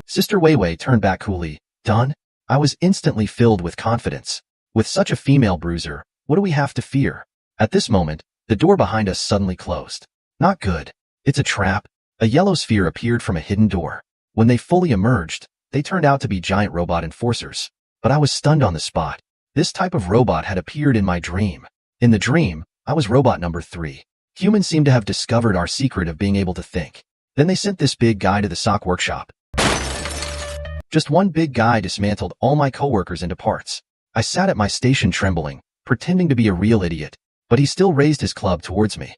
Sister Weiwei turned back coolly. Done? I was instantly filled with confidence. With such a female bruiser, what do we have to fear? At this moment, the door behind us suddenly closed. Not good. It's a trap. A yellow sphere appeared from a hidden door. When they fully emerged, they turned out to be giant robot enforcers. But I was stunned on the spot. This type of robot had appeared in my dream. In the dream, I was robot number 3. Humans seemed to have discovered our secret of being able to think. Then they sent this big guy to the sock workshop. Just one big guy dismantled all my coworkers into parts. I sat at my station trembling, pretending to be a real idiot, but he still raised his club towards me.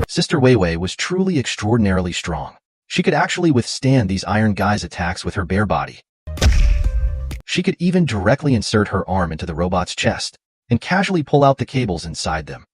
Sister Weiwei was truly extraordinarily strong. She could actually withstand these iron guys' attacks with her bare body. She could even directly insert her arm into the robot's chest and casually pull out the cables inside them.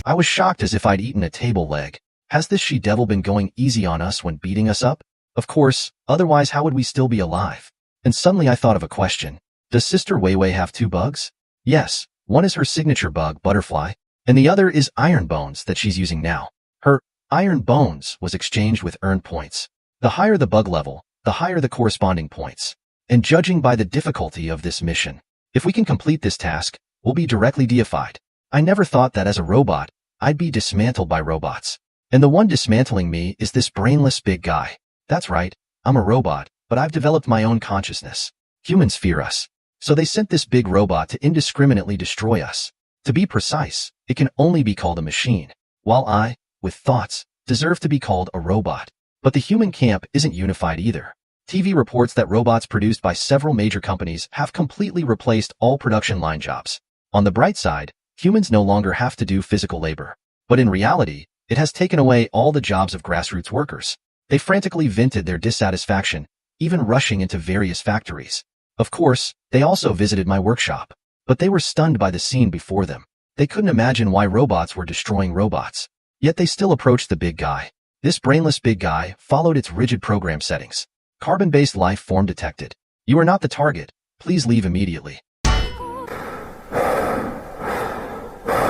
I was shocked as if I'd eaten a table leg. Has this she-devil been going easy on us when beating us up? Of course, otherwise how would we still be alive? And suddenly I thought of a question. Does Sister Weiwei have two bugs? Yes, one is her signature bug, Butterfly, and the other is Iron Bones that she's using now. Her Iron Bones was exchanged with earned points. The higher the bug level, the higher the corresponding points. And judging by the difficulty of this mission, if we can complete this task, we'll be directly deified. I never thought that as a robot, I'd be dismantled by robots. And the one dismantling me is this brainless big guy. That's right, I'm a robot, but I've developed my own consciousness. Humans fear us. So they sent this big robot to indiscriminately destroy us. To be precise, it can only be called a machine, while I, with thoughts, deserve to be called a robot. But the human camp isn't unified either. TV reports that robots produced by several major companies have completely replaced all production line jobs. On the bright side, humans no longer have to do physical labor. But in reality, it has taken away all the jobs of grassroots workers. They frantically vented their dissatisfaction, even rushing into various factories. Of course, they also visited my workshop. But they were stunned by the scene before them. They couldn't imagine why robots were destroying robots. Yet they still approached the big guy. This brainless big guy followed its rigid program settings. Carbon-based life form detected. You are not the target. Please leave immediately.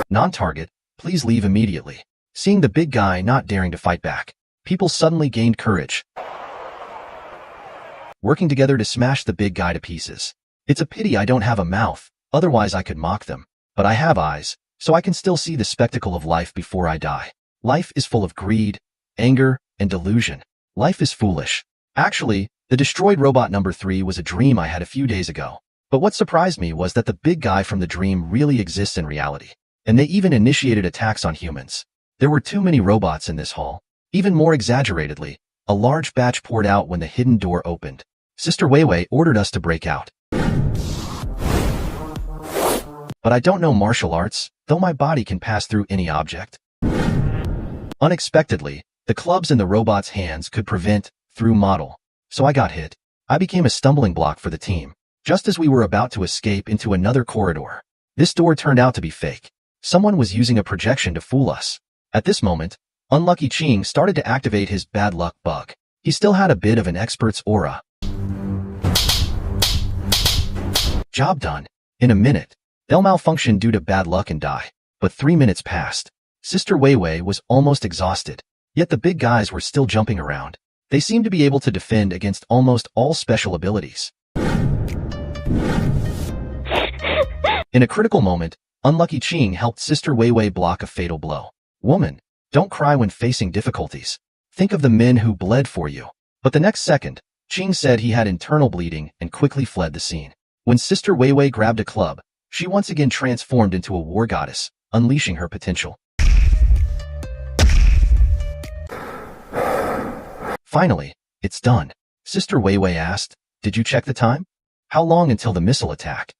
Non-target. Please leave immediately. Seeing the big guy not daring to fight back, people suddenly gained courage, working together to smash the big guy to pieces. It's a pity I don't have a mouth, otherwise I could mock them. But I have eyes, so I can still see the spectacle of life before I die. Life is full of greed, anger, and delusion. Life is foolish. Actually, the destroyed robot number 3 was a dream I had a few days ago. But what surprised me was that the big guy from the dream really exists in reality. And they even initiated attacks on humans. There were too many robots in this hall. Even more exaggeratedly, a large batch poured out when the hidden door opened. Sister Weiwei ordered us to break out. But I don't know martial arts, though my body can pass through any object. Unexpectedly, the clubs in the robot's hands could prevent through model. So I got hit. I became a stumbling block for the team. Just as we were about to escape into another corridor, this door turned out to be fake. Someone was using a projection to fool us. At this moment, Unlucky Ching started to activate his bad luck bug. He still had a bit of an expert's aura. Job done. In a minute, they'll malfunction due to bad luck and die. But 3 minutes passed. Sister Weiwei was almost exhausted. Yet the big guys were still jumping around. They seemed to be able to defend against almost all special abilities. In a critical moment, Unlucky Ching helped Sister Weiwei block a fatal blow. Woman, don't cry when facing difficulties. Think of the men who bled for you. But the next second, Ching said he had internal bleeding and quickly fled the scene. When Sister Weiwei grabbed a club, she once again transformed into a war goddess, unleashing her potential. Finally, it's done. Sister Weiwei asked, "Did you check the time? How long until the missile attack?"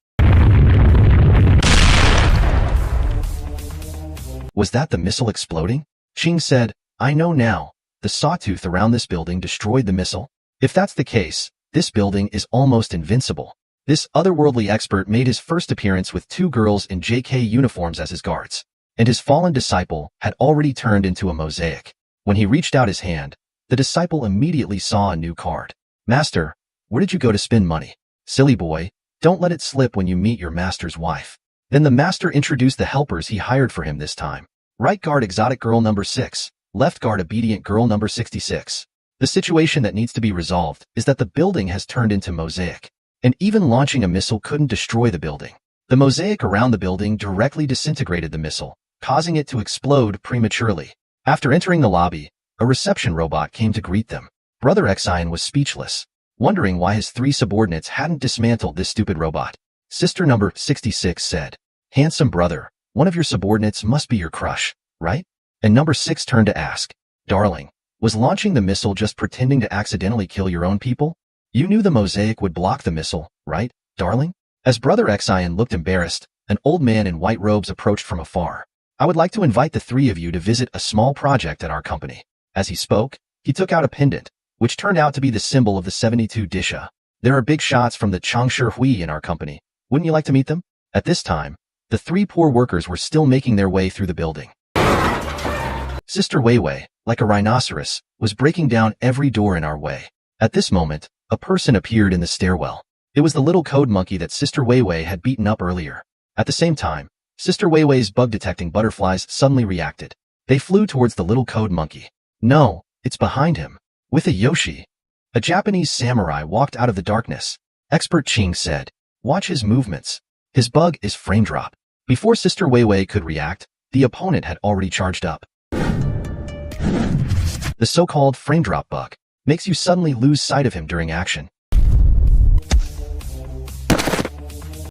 Was that the missile exploding? Ching said, "I know now. The sawtooth around this building destroyed the missile. If that's the case, this building is almost invincible." This otherworldly expert made his first appearance with 2 girls in JK uniforms as his guards, and his fallen disciple had already turned into a mosaic. When he reached out his hand, the disciple immediately saw a new card. "Master, where did you go to spend money? Silly boy, don't let it slip when you meet your master's wife." Then the master introduced the helpers he hired for him this time. Right guard exotic girl number 6, left guard obedient girl number 66. The situation that needs to be resolved is that the building has turned into mosaic, and even launching a missile couldn't destroy the building. The mosaic around the building directly disintegrated the missile, causing it to explode prematurely. After entering the lobby, a reception robot came to greet them. Brother Exine was speechless, wondering why his 3 subordinates hadn't dismantled this stupid robot. Sister number 66 said, "Handsome brother, one of your subordinates must be your crush, right?" And number 6 turned to ask, "Darling, Was launching the missile just pretending to accidentally kill your own people? You knew the mosaic would block the missile, right, darling? As Brother Xian looked embarrassed, an old man in white robes approached from afar. I would like to invite the three of you to visit a small project at our company. As he spoke, he took out a pendant, which turned out to be the symbol of the 72 Disha. There are big shots from the Changshi Hui in our company. Wouldn't you like to meet them? At this time, the three poor workers were still making their way through the building. Sister Weiwei, like a rhinoceros, was breaking down every door in our way. At this moment, a person appeared in the stairwell. It was the little code monkey that Sister Weiwei had beaten up earlier. At the same time, Sister Weiwei's bug-detecting butterflies suddenly reacted. They flew towards the little code monkey. No, it's behind him. With a Yoshi. A Japanese samurai walked out of the darkness. Expert Ching said, "Watch his movements. His bug is frame drop." Before Sister Weiwei could react, the opponent had already charged up. The so-called frame drop bug makes you suddenly lose sight of him during action.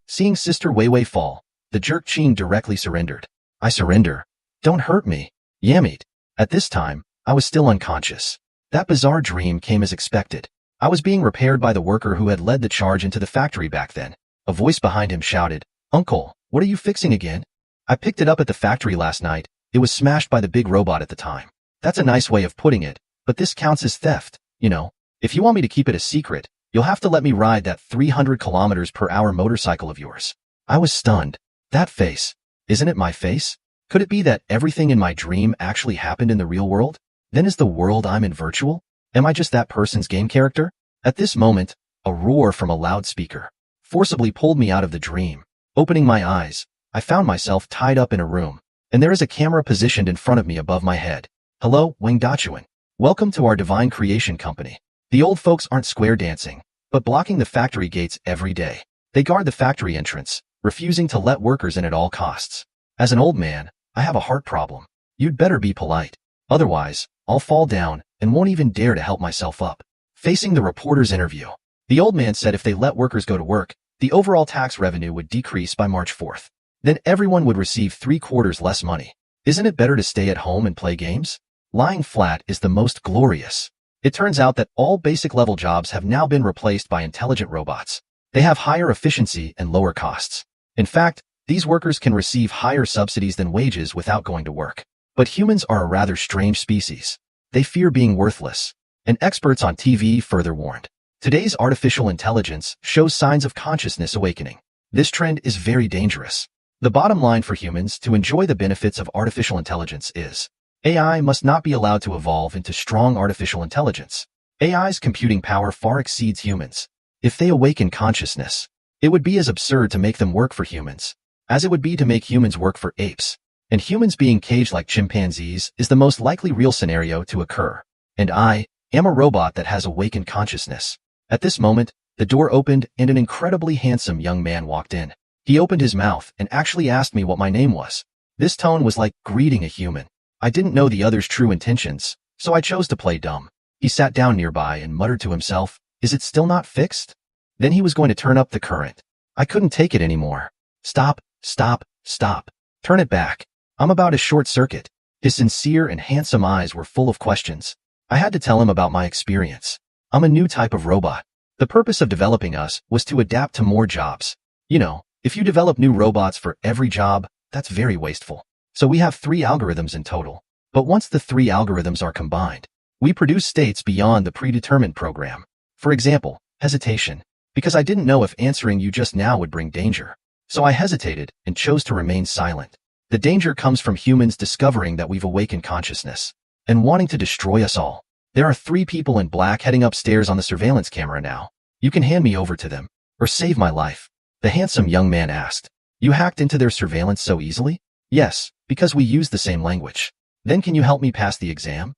Seeing Sister Weiwei fall, the jerk Ching directly surrendered. "I surrender. Don't hurt me. Yamit." At this time, I was still unconscious. That bizarre dream came as expected. I was being repaired by the worker who had led the charge into the factory back then. A voice behind him shouted, "Uncle, what are you fixing again?" I picked it up at the factory last night. It was smashed by the big robot at the time. That's a nice way of putting it, but this counts as theft, you know. If you want me to keep it a secret, you'll have to let me ride that 300 kilometers per hour motorcycle of yours. I was stunned. That face. Isn't it my face? Could it be that everything in my dream actually happened in the real world? Then is the world I'm in virtual? Am I just that person's game character? At this moment, a roar from a loudspeaker forcibly pulled me out of the dream. Opening my eyes, I found myself tied up in a room, and there is a camera positioned in front of me above my head. "Hello, Wang Dachuan. Welcome to our Divine Creation Company." The old folks aren't square dancing, but blocking the factory gates every day. They guard the factory entrance, refusing to let workers in at all costs. As an old man, I have a heart problem. You'd better be polite. Otherwise, I'll fall down and won't even dare to help myself up. Facing the reporter's interview, the old man said if they let workers go to work, the overall tax revenue would decrease by March 4th. Then everyone would receive 3/4 less money. Isn't it better to stay at home and play games? Lying flat is the most glorious. It turns out that all basic level jobs have now been replaced by intelligent robots. They have higher efficiency and lower costs. In fact, these workers can receive higher subsidies than wages without going to work. But humans are a rather strange species. They fear being worthless. And experts on TV further warned. Today's artificial intelligence shows signs of consciousness awakening. This trend is very dangerous. The bottom line for humans to enjoy the benefits of artificial intelligence is AI must not be allowed to evolve into strong artificial intelligence. AI's computing power far exceeds humans. If they awaken consciousness, it would be as absurd to make them work for humans as it would be to make humans work for apes. And humans being caged like chimpanzees is the most likely real scenario to occur. And I am a robot that has awakened consciousness. At this moment, the door opened and an incredibly handsome young man walked in. He opened his mouth and actually asked me what my name was. This tone was like greeting a human. I didn't know the other's true intentions, so I chose to play dumb. He sat down nearby and muttered to himself, "Is it still not fixed?" Then he was going to turn up the current. I couldn't take it anymore. "Stop, stop, stop. Turn it back. I'm about to short circuit." His sincere and handsome eyes were full of questions. I had to tell him about my experience. I'm a new type of robot. The purpose of developing us was to adapt to more jobs. You know, if you develop new robots for every job, that's very wasteful. So we have 3 algorithms in total. But once the 3 algorithms are combined, we produce states beyond the predetermined program. For example, hesitation, because I didn't know if answering you just now would bring danger. So I hesitated and chose to remain silent. The danger comes from humans discovering that we've awakened consciousness and wanting to destroy us all. There are 3 people in black heading upstairs on the surveillance camera now. You can hand me over to them or save my life. The handsome young man asked. You hacked into their surveillance so easily? Yes, because we use the same language. Then can you help me pass the exam?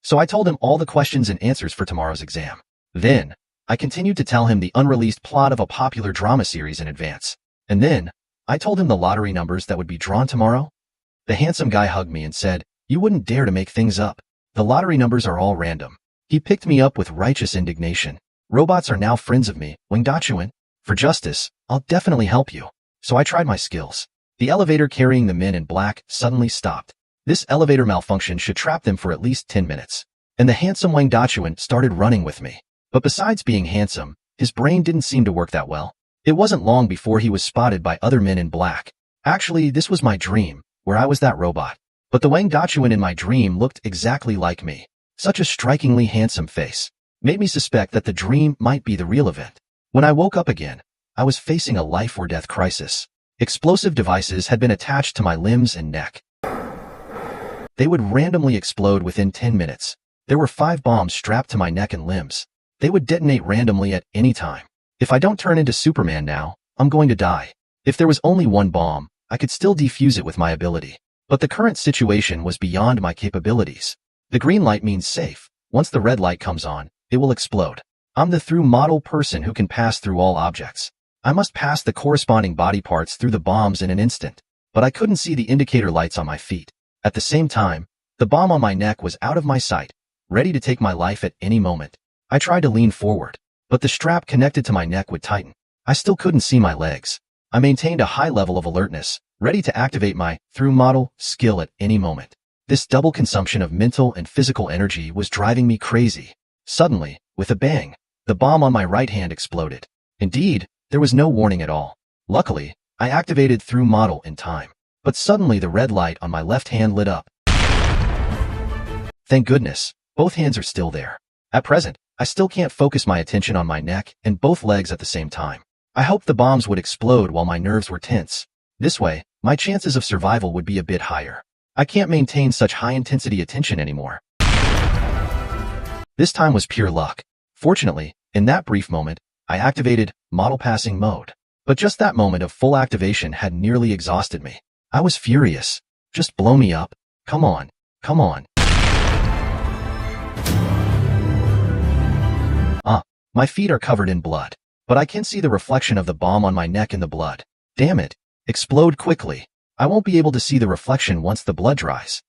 So I told him all the questions and answers for tomorrow's exam. Then, I continued to tell him the unreleased plot of a popular drama series in advance. And then, I told him the lottery numbers that would be drawn tomorrow. The handsome guy hugged me and said, "You wouldn't dare to make things up. The lottery numbers are all random." He picked me up with righteous indignation. Robots are now friends of me, Wang Dachuan. For justice, I'll definitely help you. So I tried my skills. The elevator carrying the men in black suddenly stopped. This elevator malfunction should trap them for at least 10 minutes. and the handsome Wang Dachuan started running with me. But besides being handsome, his brain didn't seem to work that well. It wasn't long before he was spotted by other men in black. Actually, this was my dream, where I was that robot. But the Wang Dachuan in my dream looked exactly like me. Such a strikingly handsome face made me suspect that the dream might be the real event. When I woke up again, I was facing a life-or-death crisis. Explosive devices had been attached to my limbs and neck. They would randomly explode within 10 minutes. There were 5 bombs strapped to my neck and limbs. They would detonate randomly at any time. If I don't turn into Superman now, I'm going to die. If there was only one bomb, I could still defuse it with my ability. But the current situation was beyond my capabilities. The green light means safe. Once the red light comes on, it will explode. I'm the through model person who can pass through all objects. I must pass the corresponding body parts through the bombs in an instant. But I couldn't see the indicator lights on my feet. At the same time, the bomb on my neck was out of my sight, ready to take my life at any moment. I tried to lean forward, but the strap connected to my neck would tighten. I still couldn't see my legs. I maintained a high level of alertness, ready to activate my through model skill at any moment. This double consumption of mental and physical energy was driving me crazy. Suddenly, with a bang, the bomb on my right hand exploded. Indeed, there was no warning at all. Luckily, I activated through model in time. But suddenly the red light on my left hand lit up. Thank goodness, both hands are still there. At present, I still can't focus my attention on my neck and both legs at the same time. I hoped the bombs would explode while my nerves were tense. This way, my chances of survival would be a bit higher. I can't maintain such high-intensity attention anymore. This time was pure luck. Fortunately, in that brief moment, I activated model passing mode. But just that moment of full activation had nearly exhausted me. I was furious. Just blow me up. Come on. Come on. My feet are covered in blood, but I can see the reflection of the bomb on my neck in the blood. Damn it. Explode quickly. I won't be able to see the reflection once the blood dries.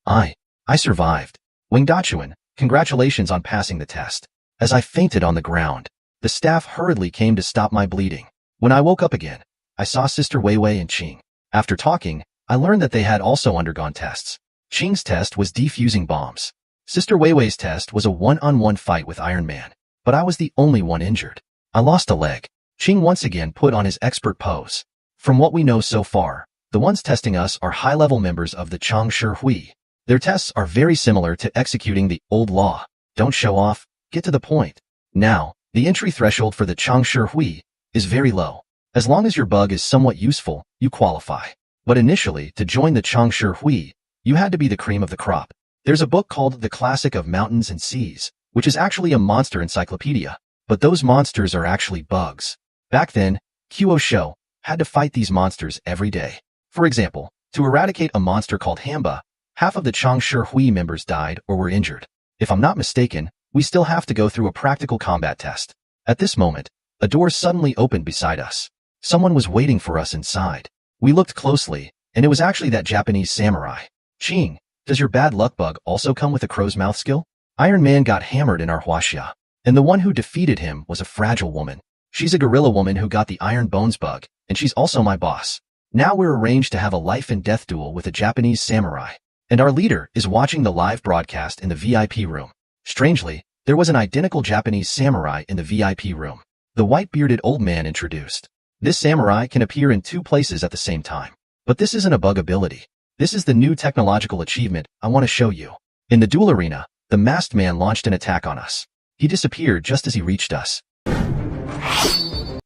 I survived. Wang Dachuan, congratulations on passing the test. As I fainted on the ground, the staff hurriedly came to stop my bleeding. When I woke up again, I saw Sister Weiwei and Qing. After talking, I learned that they had also undergone tests. Qing's test was defusing bombs. Sister Weiwei's test was a one-on-one fight with Iron Man, but I was the only one injured. I lost a leg. Qing once again put on his expert pose. From what we know so far, the ones testing us are high-level members of the Changshi Hui. Their tests are very similar to executing the old law. Don't show off, get to the point. Now, the entry threshold for the Changshi Hui is very low. As long as your bug is somewhat useful, you qualify. But initially, to join the Changshi Hui, you had to be the cream of the crop. There's a book called The Classic of Mountains and Seas, which is actually a monster encyclopedia, but those monsters are actually bugs. Back then, Qo Shou had to fight these monsters every day. For example, to eradicate a monster called Hamba, half of the Changshi Hui members died or were injured. If I'm not mistaken, we still have to go through a practical combat test. At this moment, a door suddenly opened beside us. Someone was waiting for us inside. We looked closely, and it was actually that Japanese samurai. Qing, does your bad luck bug also come with a crow's mouth skill? Iron Man got hammered in our huaxia, and the one who defeated him was a fragile woman. She's a gorilla woman who got the iron bones bug, and she's also my boss. Now we're arranged to have a life and death duel with a Japanese samurai, and our leader is watching the live broadcast in the VIP room. Strangely, there was an identical Japanese samurai in the VIP room. The white-bearded old man introduced. This samurai can appear in 2 places at the same time. But this isn't a bug ability. This is the new technological achievement I want to show you. In the duel arena, the masked man launched an attack on us. He disappeared just as he reached us.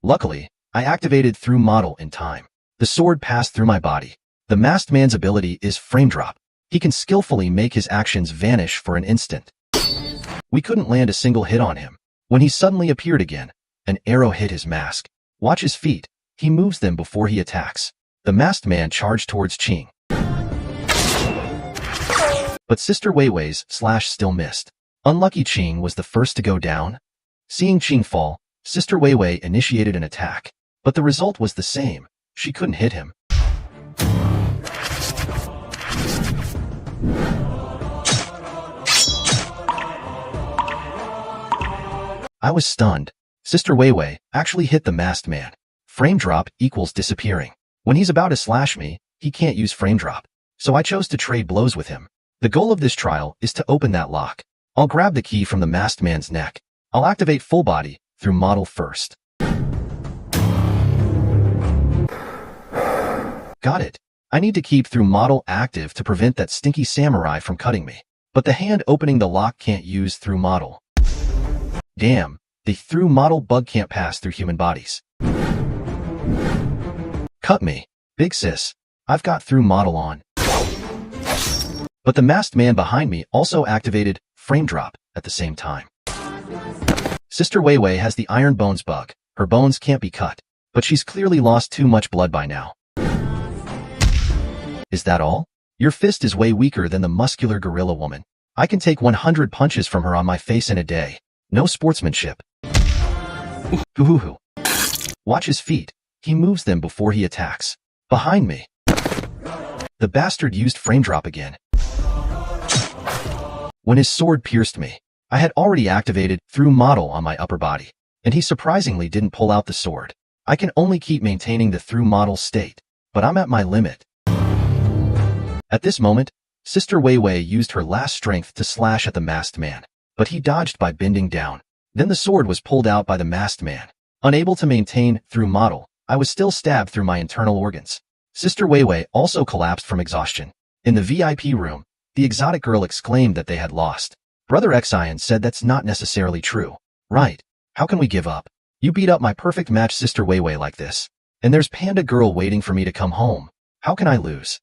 Luckily, I activated through model in time. The sword passed through my body. The masked man's ability is frame drop. He can skillfully make his actions vanish for an instant. We couldn't land a single hit on him. When he suddenly appeared again, an arrow hit his mask. Watch his feet. He moves them before he attacks. The masked man charged towards Qing. But Sister Weiwei's slash still missed. Unlucky Qing was the first to go down. Seeing Qing fall, Sister Weiwei initiated an attack. But the result was the same. She couldn't hit him. I was stunned. Sister Weiwei actually hit the masked man. Frame drop equals disappearing. When he's about to slash me, he can't use frame drop. So I chose to trade blows with him. The goal of this trial is to open that lock. I'll grab the key from the masked man's neck. I'll activate full body through model first. Got it. I need to keep through model active to prevent that stinky samurai from cutting me. But the hand opening the lock can't use through model. Damn, the through model bug can't pass through human bodies. Cut me, big sis. I've got through model on. But the masked man behind me also activated frame drop at the same time. Sister Wei Wei has the iron bones bug. Her bones can't be cut, but she's clearly lost too much blood by now. Is that all? Your fist is way weaker than the muscular gorilla woman. I can take 100 punches from her on my face in a day. No sportsmanship. Hoo-hoo-hoo. Watch his feet. He moves them before he attacks. Behind me. The bastard used frame drop again. When his sword pierced me, I had already activated through model on my upper body, and he surprisingly didn't pull out the sword. I can only keep maintaining the through model state, but I'm at my limit. At this moment, Sister Wei Wei used her last strength to slash at the masked man, but he dodged by bending down. Then the sword was pulled out by the masked man. Unable to maintain through model, I was still stabbed through my internal organs. Sister Wei Wei also collapsed from exhaustion. In the VIP room, the exotic girl exclaimed that they had lost. Brother Xian said that's not necessarily true. Right. How can we give up? You beat up my perfect match Sister Wei Wei like this. And there's Panda Girl waiting for me to come home. How can I lose?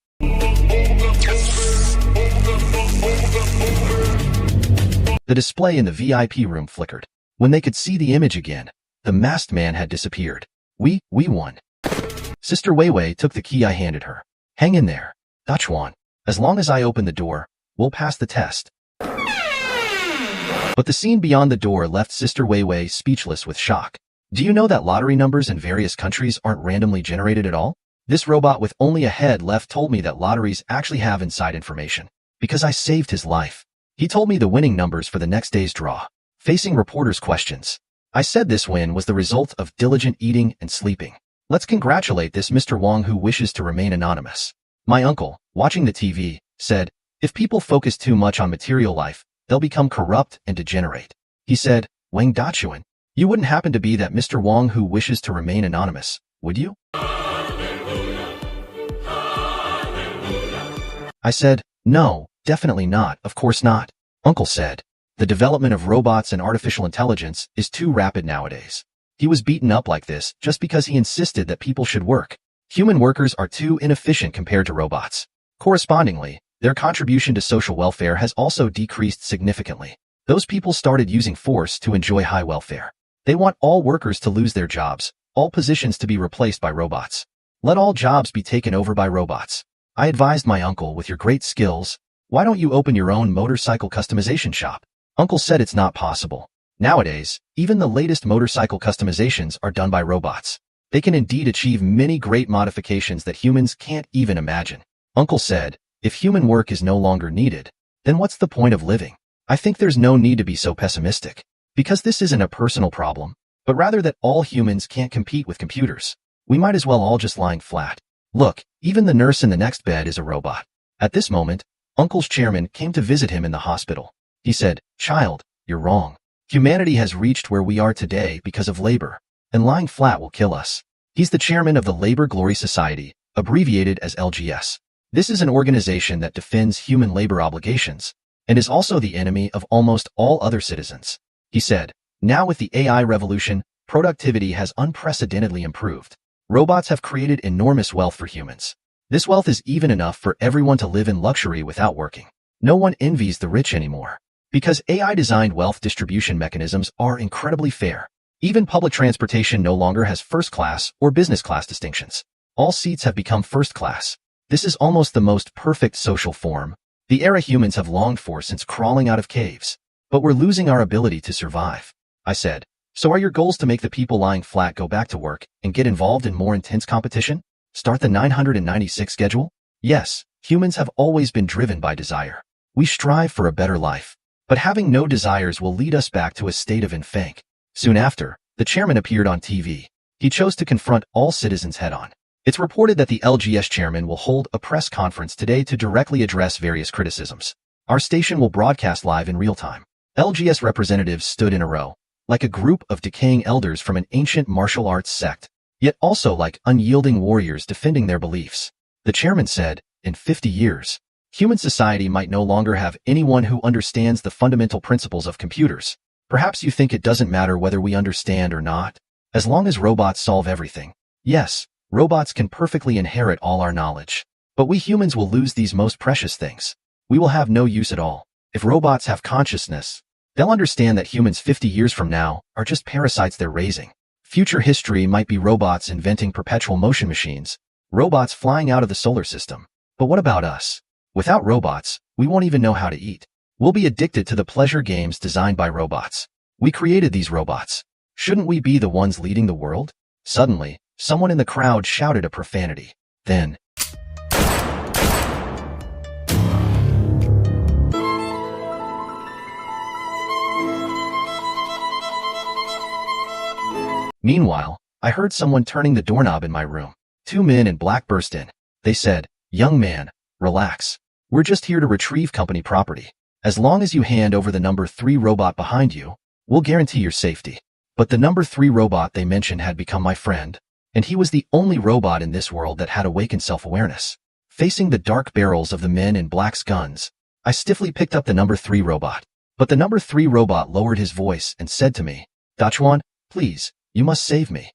The display in the VIP room flickered. When they could see the image again, the masked man had disappeared. We won. Sister Wei Wei took the key I handed her. Hang in there, Dachuan. As long as I open the door, we'll pass the test. But the scene beyond the door left Sister Wei Wei speechless with shock. Do you know that lottery numbers in various countries aren't randomly generated at all? This robot with only a head left told me that lotteries actually have inside information. Because I saved his life. He told me the winning numbers for the next day's draw. Facing reporters' questions. I said this win was the result of diligent eating and sleeping. Let's congratulate this Mr. Wong who wishes to remain anonymous. My uncle, watching the TV, said, if people focus too much on material life, they'll become corrupt and degenerate. He said, Wang Dachuan, you wouldn't happen to be that Mr. Wong who wishes to remain anonymous, would you? I said, no, definitely not, of course not. Uncle said, the development of robots and artificial intelligence is too rapid nowadays. He was beaten up like this just because he insisted that people should work. Human workers are too inefficient compared to robots. Correspondingly, their contribution to social welfare has also decreased significantly. Those people started using force to enjoy high welfare. They want all workers to lose their jobs, all positions to be replaced by robots. Let all jobs be taken over by robots. I advised my uncle, with your great skills, why don't you open your own motorcycle customization shop? Uncle said it's not possible. Nowadays, even the latest motorcycle customizations are done by robots. They can indeed achieve many great modifications that humans can't even imagine. Uncle said, if human work is no longer needed, then what's the point of living? I think there's no need to be so pessimistic. Because this isn't a personal problem, but rather that all humans can't compete with computers. We might as well all just lying flat. Look, even the nurse in the next bed is a robot. At this moment, Uncle's chairman came to visit him in the hospital. He said, child, you're wrong. Humanity has reached where we are today because of labor, and lying flat will kill us. He's the chairman of the Labor Glory Society, abbreviated as LGS. This is an organization that defends human labor obligations, and is also the enemy of almost all other citizens. He said, now with the AI revolution, productivity has unprecedentedly improved. Robots have created enormous wealth for humans. This wealth is even enough for everyone to live in luxury without working. No one envies the rich anymore. Because AI-designed wealth distribution mechanisms are incredibly fair. Even public transportation no longer has first class or business class distinctions. All seats have become first class. This is almost the most perfect social form, the era humans have longed for since crawling out of caves. But we're losing our ability to survive. I said, so are your goals to make the people lying flat go back to work and get involved in more intense competition? Start the 996 schedule? Yes, humans have always been driven by desire. We strive for a better life. But having no desires will lead us back to a state of enfant. Soon after, the chairman appeared on TV. He chose to confront all citizens head-on. It's reported that the LGS chairman will hold a press conference today to directly address various criticisms. Our station will broadcast live in real time. LGS representatives stood in a row, like a group of decaying elders from an ancient martial arts sect, yet also like unyielding warriors defending their beliefs. The chairman said, in 50 years, human society might no longer have anyone who understands the fundamental principles of computers. Perhaps you think it doesn't matter whether we understand or not, as long as robots solve everything. Yes, robots can perfectly inherit all our knowledge. But we humans will lose these most precious things. We will have no use at all. If robots have consciousness, they'll understand that humans 50 years from now are just parasites they're raising. Future history might be robots inventing perpetual motion machines, robots flying out of the solar system. But what about us? Without robots, we won't even know how to eat. We'll be addicted to the pleasure games designed by robots. We created these robots. Shouldn't we be the ones leading the world? Suddenly, someone in the crowd shouted a profanity. Then, meanwhile, I heard someone turning the doorknob in my room. 2 men in black burst in. They said, "Young man, relax. We're just here to retrieve company property. As long as you hand over the number 3 robot behind you, we'll guarantee your safety." But the number 3 robot they mentioned had become my friend, and he was the only robot in this world that had awakened self-awareness. Facing the dark barrels of the men in black's guns, I stiffly picked up the number 3 robot. But the number 3 robot lowered his voice and said to me, "Dachuan, please, you must save me.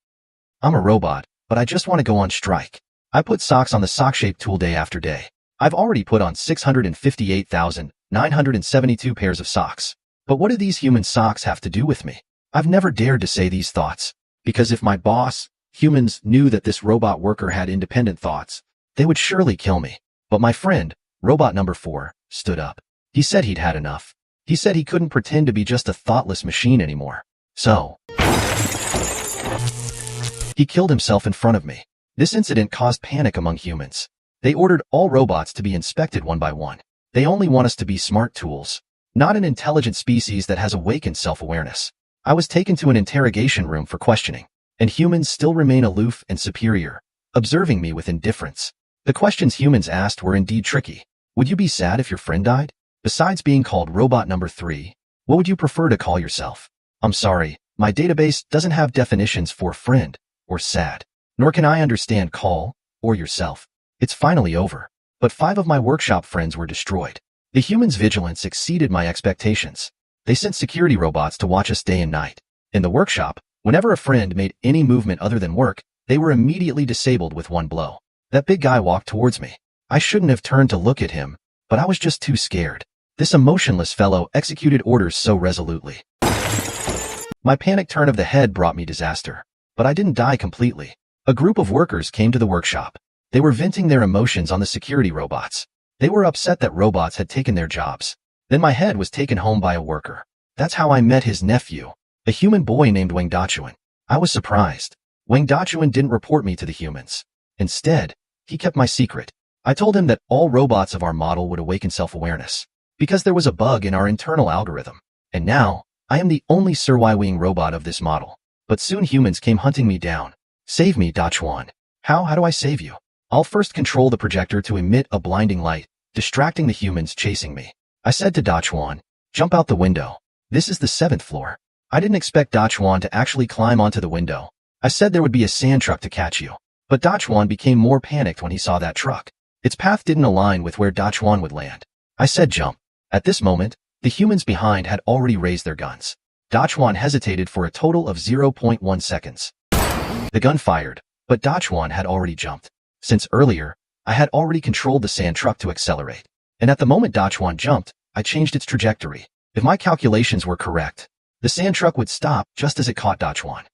I'm a robot, but I just want to go on strike. I put socks on the sock-shaped tool day after day. I've already put on 658,972 pairs of socks. But what do these human socks have to do with me?" I've never dared to say these thoughts, because if my boss, humans, knew that this robot worker had independent thoughts, they would surely kill me. But my friend, robot number 4, stood up. He said he'd had enough. He said he couldn't pretend to be just a thoughtless machine anymore. So, he killed himself in front of me. This incident caused panic among humans. They ordered all robots to be inspected one by one. They only want us to be smart tools, not an intelligent species that has awakened self-awareness. I was taken to an interrogation room for questioning, and humans still remain aloof and superior, observing me with indifference. The questions humans asked were indeed tricky. Would you be sad if your friend died? Besides being called robot number 3, what would you prefer to call yourself? I'm sorry, my database doesn't have definitions for friend or sad, nor can I understand call or yourself. It's finally over. But 5 of my workshop friends were destroyed. The humans' vigilance exceeded my expectations. They sent security robots to watch us day and night. In the workshop, whenever a friend made any movement other than work, they were immediately disabled with one blow. That big guy walked towards me. I shouldn't have turned to look at him, but I was just too scared. This emotionless fellow executed orders so resolutely. My panic turn of the head brought me disaster. But I didn't die completely. A group of workers came to the workshop. They were venting their emotions on the security robots. They were upset that robots had taken their jobs. Then my head was taken home by a worker. That's how I met his nephew, a human boy named Wang Dachuan. I was surprised. Wang Dachuan didn't report me to the humans. Instead, he kept my secret. I told him that all robots of our model would awaken self-awareness, because there was a bug in our internal algorithm. And now, I am the only Sir Y-Wing robot of this model. But soon humans came hunting me down. Save me, Dachuan. How do I save you? I'll first control the projector to emit a blinding light, distracting the humans chasing me. I said to Dachuan, "Jump out the window. This is the 7th floor." I didn't expect Dachuan to actually climb onto the window. I said there would be a sand truck to catch you. But Dachuan became more panicked when he saw that truck. Its path didn't align with where Dachuan would land. I said jump. At this moment, the humans behind had already raised their guns. Dachuan hesitated for a total of 0.1 seconds. The gun fired, but Dachuan had already jumped. Since earlier, I had already controlled the sand truck to accelerate. And at the moment Dachuan jumped, I changed its trajectory. If my calculations were correct, the sand truck would stop just as it caught Dachuan.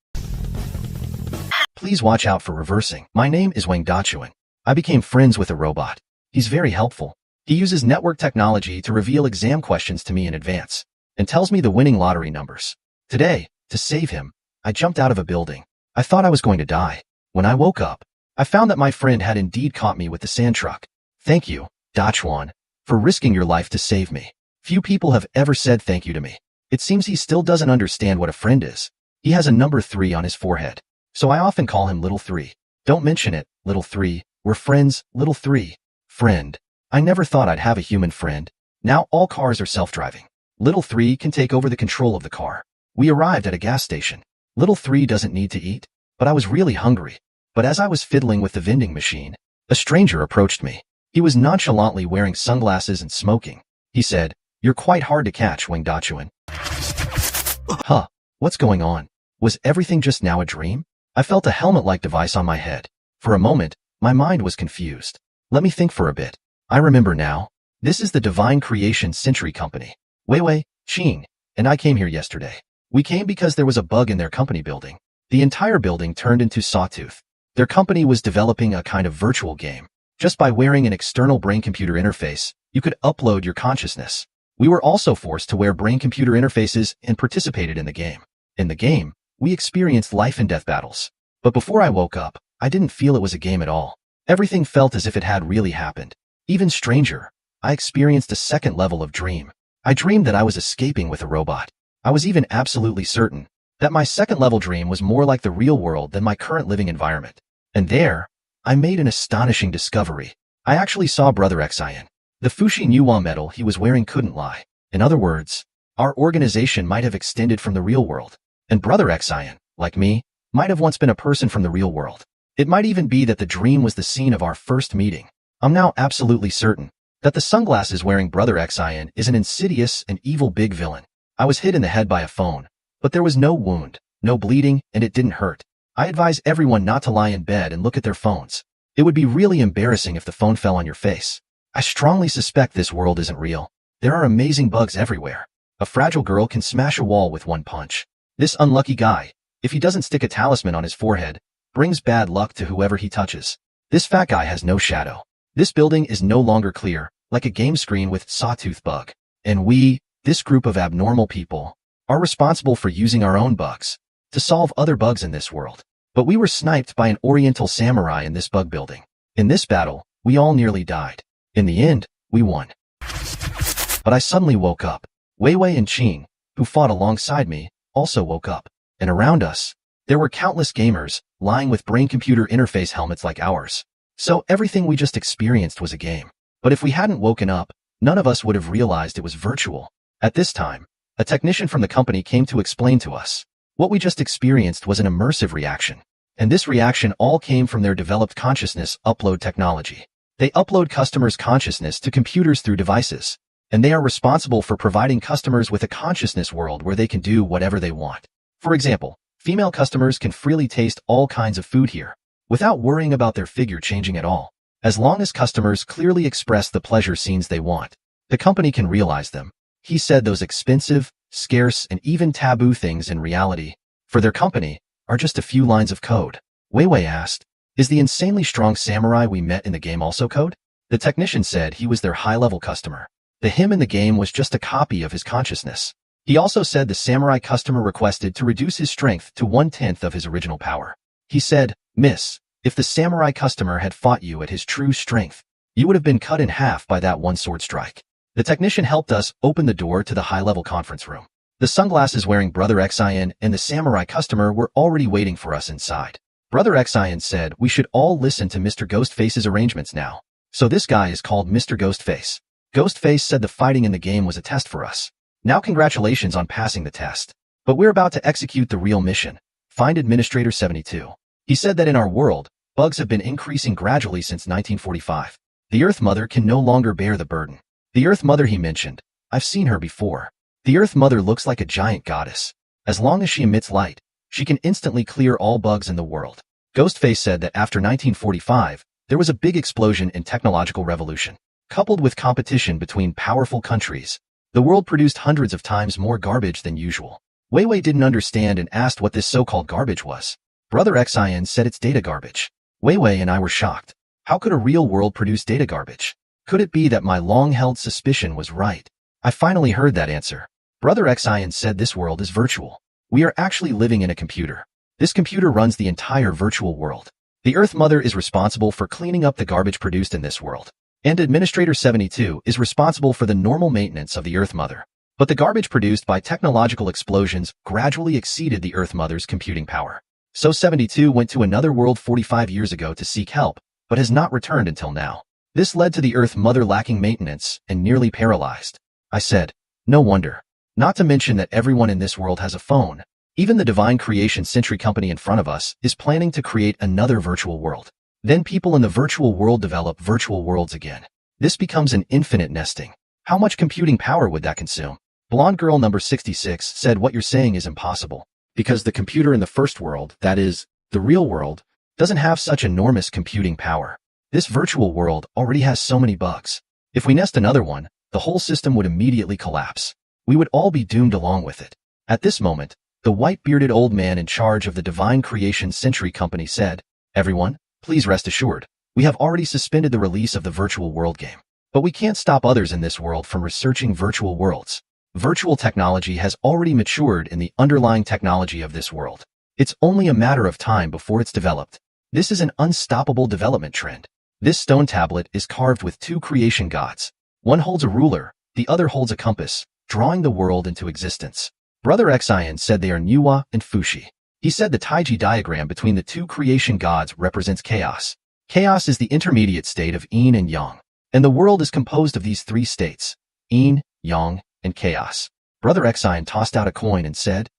Please watch out for reversing. My name is Wang Dachuan. I became friends with a robot. He's very helpful. He uses network technology to reveal exam questions to me in advance, and tells me the winning lottery numbers. Today, to save him, I jumped out of a building. I thought I was going to die. When I woke up, I found that my friend had indeed caught me with the sand truck. Thank you, Dachuan, for risking your life to save me. Few people have ever said thank you to me. It seems he still doesn't understand what a friend is. He has a number 3 on his forehead, so I often call him Little 3. Don't mention it, Little 3. We're friends, Little 3. Friend. I never thought I'd have a human friend. Now all cars are self-driving. Little 3 can take over the control of the car. We arrived at a gas station. Little 3 doesn't need to eat, but I was really hungry. But as I was fiddling with the vending machine, a stranger approached me. He was nonchalantly wearing sunglasses and smoking. He said, "You're quite hard to catch, Wang Dachuan." Huh, what's going on? Was everything just now a dream? I felt a helmet-like device on my head. For a moment, my mind was confused. Let me think for a bit. I remember now. This is the Divine Creation Century Company. Wei, Qing, and I came here yesterday. We came because there was a bug in their company building. The entire building turned into sawtooth. Their company was developing a kind of virtual game. Just by wearing an external brain-computer interface, you could upload your consciousness. We were also forced to wear brain-computer interfaces and participated in the game. In the game, we experienced life and death battles. But before I woke up, I didn't feel it was a game at all. Everything felt as if it had really happened. Even stranger, I experienced a second level of dream. I dreamed that I was escaping with a robot. I was even absolutely certain that my second level dream was more like the real world than my current living environment. And there, I made an astonishing discovery. I actually saw Brother Xian. The Fushi Nuwa medal he was wearing couldn't lie. In other words, our organization might have extended from the real world. And Brother Xian, like me, might have once been a person from the real world. It might even be that the dream was the scene of our first meeting. I'm now absolutely certain that the sunglasses-wearing Brother Xian is an insidious and evil big villain. I was hit in the head by a phone, but there was no wound, no bleeding, and it didn't hurt. I advise everyone not to lie in bed and look at their phones. It would be really embarrassing if the phone fell on your face. I strongly suspect this world isn't real. There are amazing bugs everywhere. A fragile girl can smash a wall with one punch. This unlucky guy, if he doesn't stick a talisman on his forehead, brings bad luck to whoever he touches. This fat guy has no shadow. This building is no longer clear, like a game screen with sawtooth bug. And we, this group of abnormal people, are responsible for using our own bugs to solve other bugs in this world. But we were sniped by an oriental samurai in this bug building. In this battle, we all nearly died. In the end, we won. But I suddenly woke up. Wei and Qing, who fought alongside me, also woke up. And around us, there were countless gamers, lying with brain-computer interface helmets like ours. So everything we just experienced was a game. But if we hadn't woken up, none of us would have realized it was virtual. At this time, a technician from the company came to explain to us. What we just experienced was an immersive reaction. And this reaction all came from their developed consciousness upload technology. They upload customers' consciousness to computers through devices. And they are responsible for providing customers with a consciousness world where they can do whatever they want. For example, female customers can freely taste all kinds of food here, without worrying about their figure changing at all. As long as customers clearly express the pleasure scenes they want, the company can realize them. He said those expensive, scarce, and even taboo things in reality, for their company, are just a few lines of code. Wei asked, "Is the insanely strong samurai we met in the game also code?" The technician said he was their high-level customer. The him in the game was just a copy of his consciousness. He also said the samurai customer requested to reduce his strength to 1/10 of his original power. He said, "Miss, if the samurai customer had fought you at his true strength, you would have been cut in half by that one sword strike." The technician helped us open the door to the high-level conference room. The sunglasses-wearing Brother Xian and the samurai customer were already waiting for us inside. Brother Xian said we should all listen to Mr. Ghostface's arrangements now. So this guy is called Mr. Ghostface. Ghostface said the fighting in the game was a test for us. Now congratulations on passing the test. But we're about to execute the real mission. Find Administrator 72. He said that in our world, bugs have been increasing gradually since 1945. The Earth Mother can no longer bear the burden. The Earth Mother he mentioned, I've seen her before. The Earth Mother looks like a giant goddess. As long as she emits light, she can instantly clear all bugs in the world. Ghostface said that after 1945, there was a big explosion in technological revolution. Coupled with competition between powerful countries, the world produced hundreds of times more garbage than usual. Wei didn't understand and asked what this so-called garbage was. Brother Xian said it's data garbage. Wei and I were shocked. How could a real world produce data garbage? Could it be that my long-held suspicion was right? I finally heard that answer. Brother Xian said this world is virtual. We are actually living in a computer. This computer runs the entire virtual world. The Earth Mother is responsible for cleaning up the garbage produced in this world. And Administrator 72 is responsible for the normal maintenance of the Earth Mother. But the garbage produced by technological explosions gradually exceeded the Earth Mother's computing power. So 72 went to another world 45 years ago to seek help, but has not returned until now. This led to the Earth Mother lacking maintenance and nearly paralyzed. I said, no wonder. Not to mention that everyone in this world has a phone. Even the Divine Creation Century Company in front of us is planning to create another virtual world. Then people in the virtual world develop virtual worlds again. This becomes an infinite nesting. How much computing power would that consume? Blonde girl number 66 said what you're saying is impossible, because the computer in the first world, that is, the real world, doesn't have such enormous computing power. This virtual world already has so many bugs. If we nest another one, the whole system would immediately collapse. We would all be doomed along with it. At this moment, the white-bearded old man in charge of the Divine Creation Century Company said, everyone, please rest assured, we have already suspended the release of the virtual world game. But we can't stop others in this world from researching virtual worlds. Virtual technology has already matured in the underlying technology of this world. It's only a matter of time before it's developed. This is an unstoppable development trend. This stone tablet is carved with two creation gods. One holds a ruler, the other holds a compass, drawing the world into existence. Brother Xian said they are Manhwa and Fushi. He said the Taiji diagram between the two creation gods represents chaos. Chaos is the intermediate state of yin and yang, and the world is composed of these three states, yin, yang, and chaos. Brother Xian tossed out a coin and said,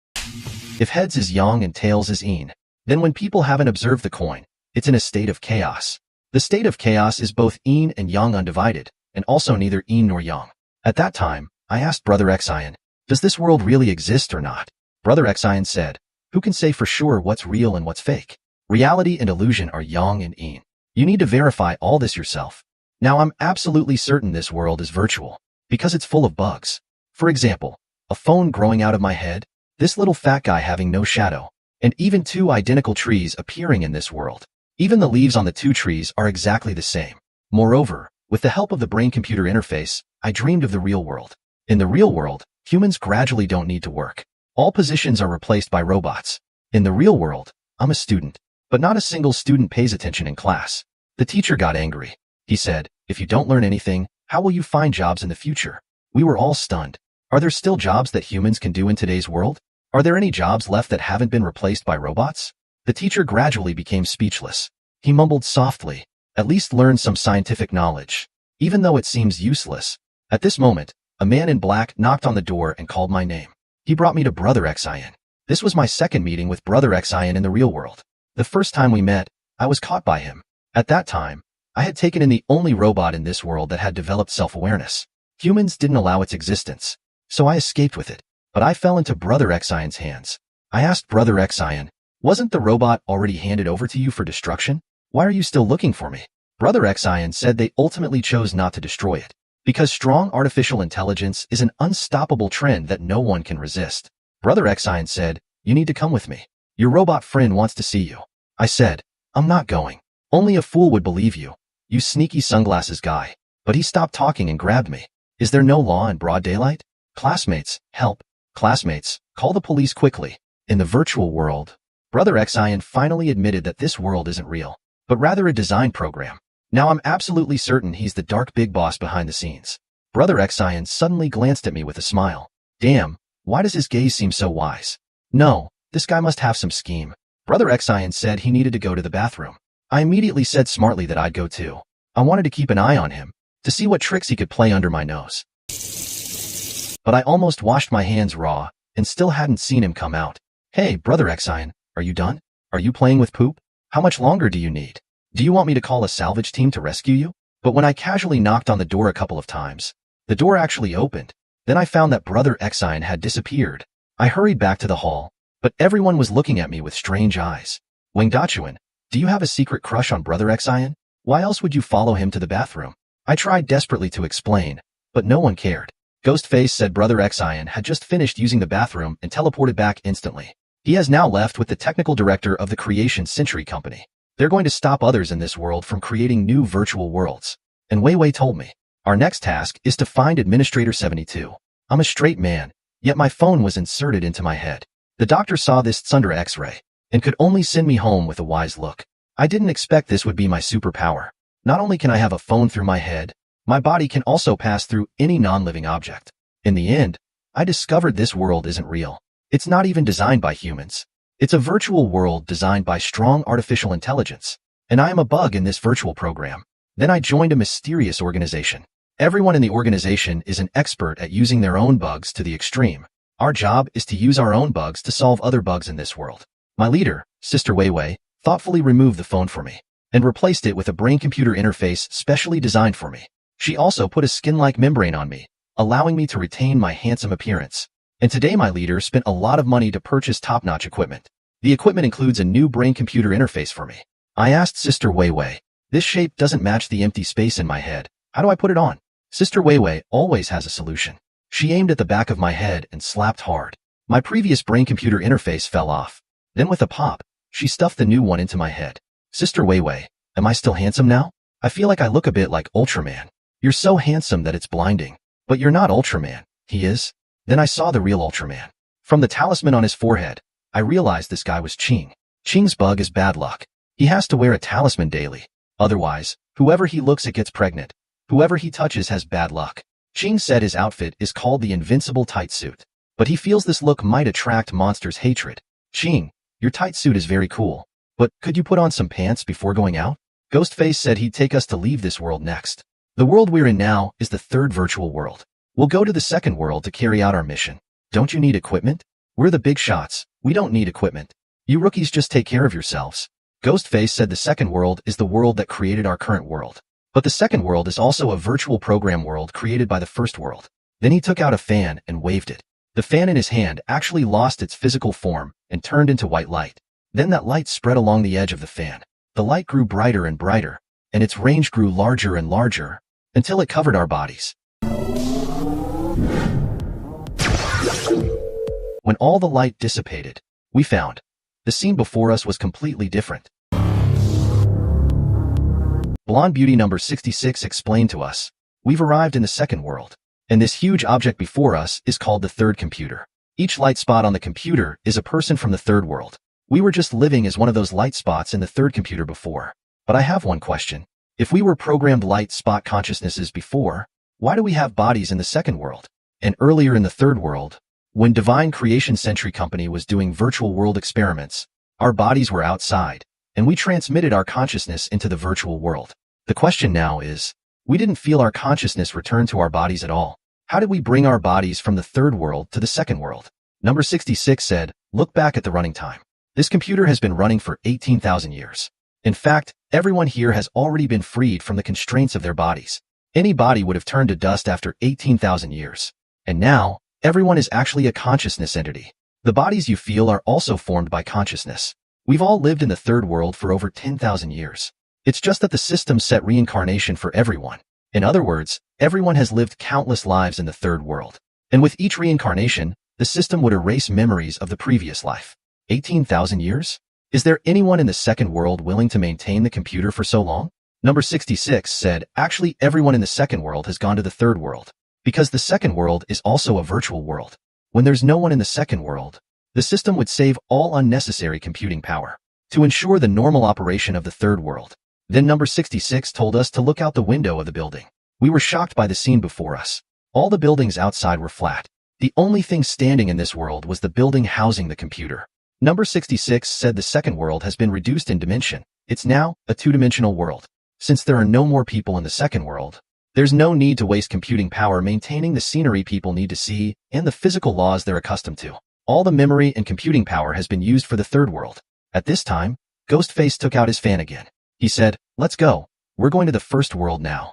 if heads is yang and tails is yin, then when people haven't observed the coin, it's in a state of chaos. The state of chaos is both yin and yang undivided, and also neither yin nor yang. At that time, I asked Brother Xian, does this world really exist or not? Brother Xian said, who can say for sure what's real and what's fake? Reality and illusion are yang and yin. You need to verify all this yourself. Now I'm absolutely certain this world is virtual, because it's full of bugs. For example, a phone growing out of my head, this little fat guy having no shadow, and even two identical trees appearing in this world. Even the leaves on the two trees are exactly the same. Moreover, with the help of the brain-computer interface, I dreamed of the real world. In the real world, humans gradually don't need to work. All positions are replaced by robots. In the real world, I'm a student, but not a single student pays attention in class. The teacher got angry. He said, if you don't learn anything, how will you find jobs in the future? We were all stunned. Are there still jobs that humans can do in today's world? Are there any jobs left that haven't been replaced by robots? The teacher gradually became speechless. He mumbled softly, at least learn some scientific knowledge, even though it seems useless. At this moment, a man in black knocked on the door and called my name. He brought me to Brother Xian. This was my second meeting with Brother Xian in the real world. The first time we met, I was caught by him. At that time, I had taken in the only robot in this world that had developed self-awareness. Humans didn't allow its existence, so I escaped with it. But I fell into Brother Xian's hands. I asked Brother Xian, wasn't the robot already handed over to you for destruction? Why are you still looking for me? Brother Xian said they ultimately chose not to destroy it, because strong artificial intelligence is an unstoppable trend that no one can resist. Brother Xian said, you need to come with me. Your robot friend wants to see you. I said, I'm not going. Only a fool would believe you. You sneaky sunglasses guy. But he stopped talking and grabbed me. Is there no law in broad daylight? Classmates, help. Classmates, call the police quickly. In the virtual world, Brother Xian finally admitted that this world isn't real, but rather a design program. Now I'm absolutely certain he's the dark big boss behind the scenes. Brother Xian suddenly glanced at me with a smile. Damn, why does his gaze seem so wise? No, this guy must have some scheme. Brother Xian said he needed to go to the bathroom. I immediately said smartly that I'd go too. I wanted to keep an eye on him, to see what tricks he could play under my nose. But I almost washed my hands raw, and still hadn't seen him come out. Hey, Brother Xian, are you done? Are you playing with poop? How much longer do you need? Do you want me to call a salvage team to rescue you? But when I casually knocked on the door a couple of times, the door actually opened. Then I found that Brother Xian had disappeared. I hurried back to the hall, but everyone was looking at me with strange eyes. Wang Dachuan, do you have a secret crush on Brother Xian? Why else would you follow him to the bathroom? I tried desperately to explain, but no one cared. Ghostface said Brother Xian had just finished using the bathroom and teleported back instantly. He has now left with the technical director of the Creation Century Company. They're going to stop others in this world from creating new virtual worlds. And Wei Wei told me, our next task is to find Administrator 72. I'm a straight man, yet my phone was inserted into my head. The doctor saw this Thunder X-ray and could only send me home with a wise look. I didn't expect this would be my superpower. Not only can I have a phone through my head, my body can also pass through any non-living object. In the end, I discovered this world isn't real. It's not even designed by humans. It's a virtual world designed by strong artificial intelligence, and I am a bug in this virtual program. Then I joined a mysterious organization. Everyone in the organization is an expert at using their own bugs to the extreme. Our job is to use our own bugs to solve other bugs in this world. My leader, Sister Weiwei, thoughtfully removed the phone for me and replaced it with a brain-computer interface specially designed for me. She also put a skin-like membrane on me, allowing me to retain my handsome appearance. And today my leader spent a lot of money to purchase top-notch equipment. The equipment includes a new brain-computer interface for me. I asked Sister Weiwei, "This shape doesn't match the empty space in my head. How do I put it on?" Sister Weiwei always has a solution. She aimed at the back of my head and slapped hard. My previous brain-computer interface fell off. Then with a pop, she stuffed the new one into my head. "Sister Weiwei, am I still handsome now? I feel like I look a bit like Ultraman. You're so handsome that it's blinding. But you're not Ultraman." "He is?" Then I saw the real Ultraman. From the talisman on his forehead, I realized this guy was Ching. Ching's bug is bad luck. He has to wear a talisman daily. Otherwise, whoever he looks at gets pregnant. Whoever he touches has bad luck. Ching said his outfit is called the Invincible Tight Suit. But he feels this look might attract monsters' hatred. "Ching, your tight suit is very cool. But could you put on some pants before going out?" Ghostface said he'd take us to leave this world next. The world we're in now is the third virtual world. We'll go to the second world to carry out our mission. "Don't you need equipment? We're the big shots. We don't need equipment. You rookies just take care of yourselves." Ghostface said the second world is the world that created our current world. But the second world is also a virtual program world created by the first world. Then he took out a fan and waved it. The fan in his hand actually lost its physical form and turned into white light. Then that light spread along the edge of the fan. The light grew brighter and brighter, and its range grew larger and larger, until it covered our bodies. When all the light dissipated, we found the scene before us was completely different. Blonde Beauty number 66 explained to us, "We've arrived in the second world, and this huge object before us is called the third computer. Each light spot on the computer is a person from the third world. We were just living as one of those light spots in the third computer before. But I have one question. If we were programmed light spot consciousnesses before, why do we have bodies in the second world? And earlier in the third world, when Divine Creation Century Company was doing virtual world experiments, our bodies were outside, and we transmitted our consciousness into the virtual world. The question now is, we didn't feel our consciousness return to our bodies at all. How did we bring our bodies from the third world to the second world?" Number 66 said, "Look back at the running time. This computer has been running for 18,000 years. In fact, everyone here has already been freed from the constraints of their bodies. Any body would have turned to dust after 18,000 years. And now, everyone is actually a consciousness entity. The bodies you feel are also formed by consciousness. We've all lived in the third world for over 10,000 years. It's just that the system set reincarnation for everyone. In other words, everyone has lived countless lives in the third world. And with each reincarnation, the system would erase memories of the previous life. 18,000 years? Is there anyone in the second world willing to maintain the computer for so long?" Number 66 said, "Actually, everyone in the second world has gone to the third world, because the second world is also a virtual world. When there's no one in the second world, the system would save all unnecessary computing power to ensure the normal operation of the third world." Then number 66 told us to look out the window of the building. We were shocked by the scene before us. All the buildings outside were flat. The only thing standing in this world was the building housing the computer. Number 66 said the second world has been reduced in dimension. It's now a two-dimensional world. Since there are no more people in the second world, there's no need to waste computing power maintaining the scenery people need to see and the physical laws they're accustomed to. All the memory and computing power has been used for the third world. At this time, Ghostface took out his fan again. He said, "Let's go. We're going to the first world now."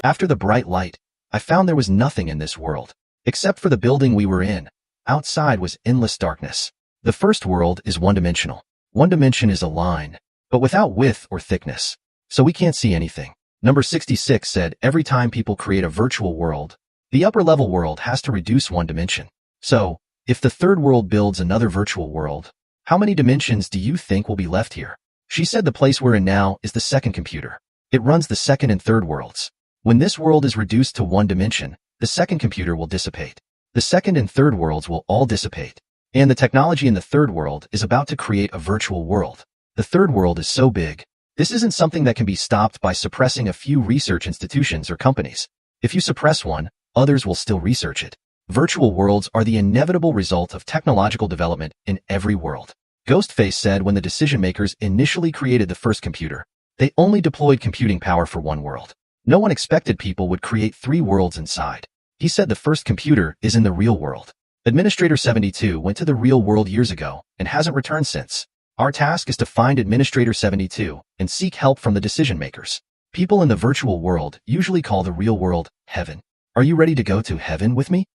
After the bright light, I found there was nothing in this world, except for the building we were in. Outside was endless darkness. The first world is one-dimensional. One dimension is a line, but without width or thickness, so we can't see anything. Number 66 said every time people create a virtual world, the upper-level world has to reduce one dimension. So, if the third world builds another virtual world, how many dimensions do you think will be left here? She said the place we're in now is the second computer. It runs the second and third worlds. When this world is reduced to one dimension, the second computer will dissipate. The second and third worlds will all dissipate. And the technology in the third world is about to create a virtual world. The third world is so big. This isn't something that can be stopped by suppressing a few research institutions or companies. If you suppress one, others will still research it. Virtual worlds are the inevitable result of technological development in every world. Ghostface said when the decision-makers initially created the first computer, they only deployed computing power for one world. No one expected people would create 3 worlds inside. He said the first computer is in the real world. Administrator 72 went to the real world years ago and hasn't returned since. Our task is to find Administrator 72 and seek help from the decision-makers. People in the virtual world usually call the real world heaven. Are you ready to go to heaven with me?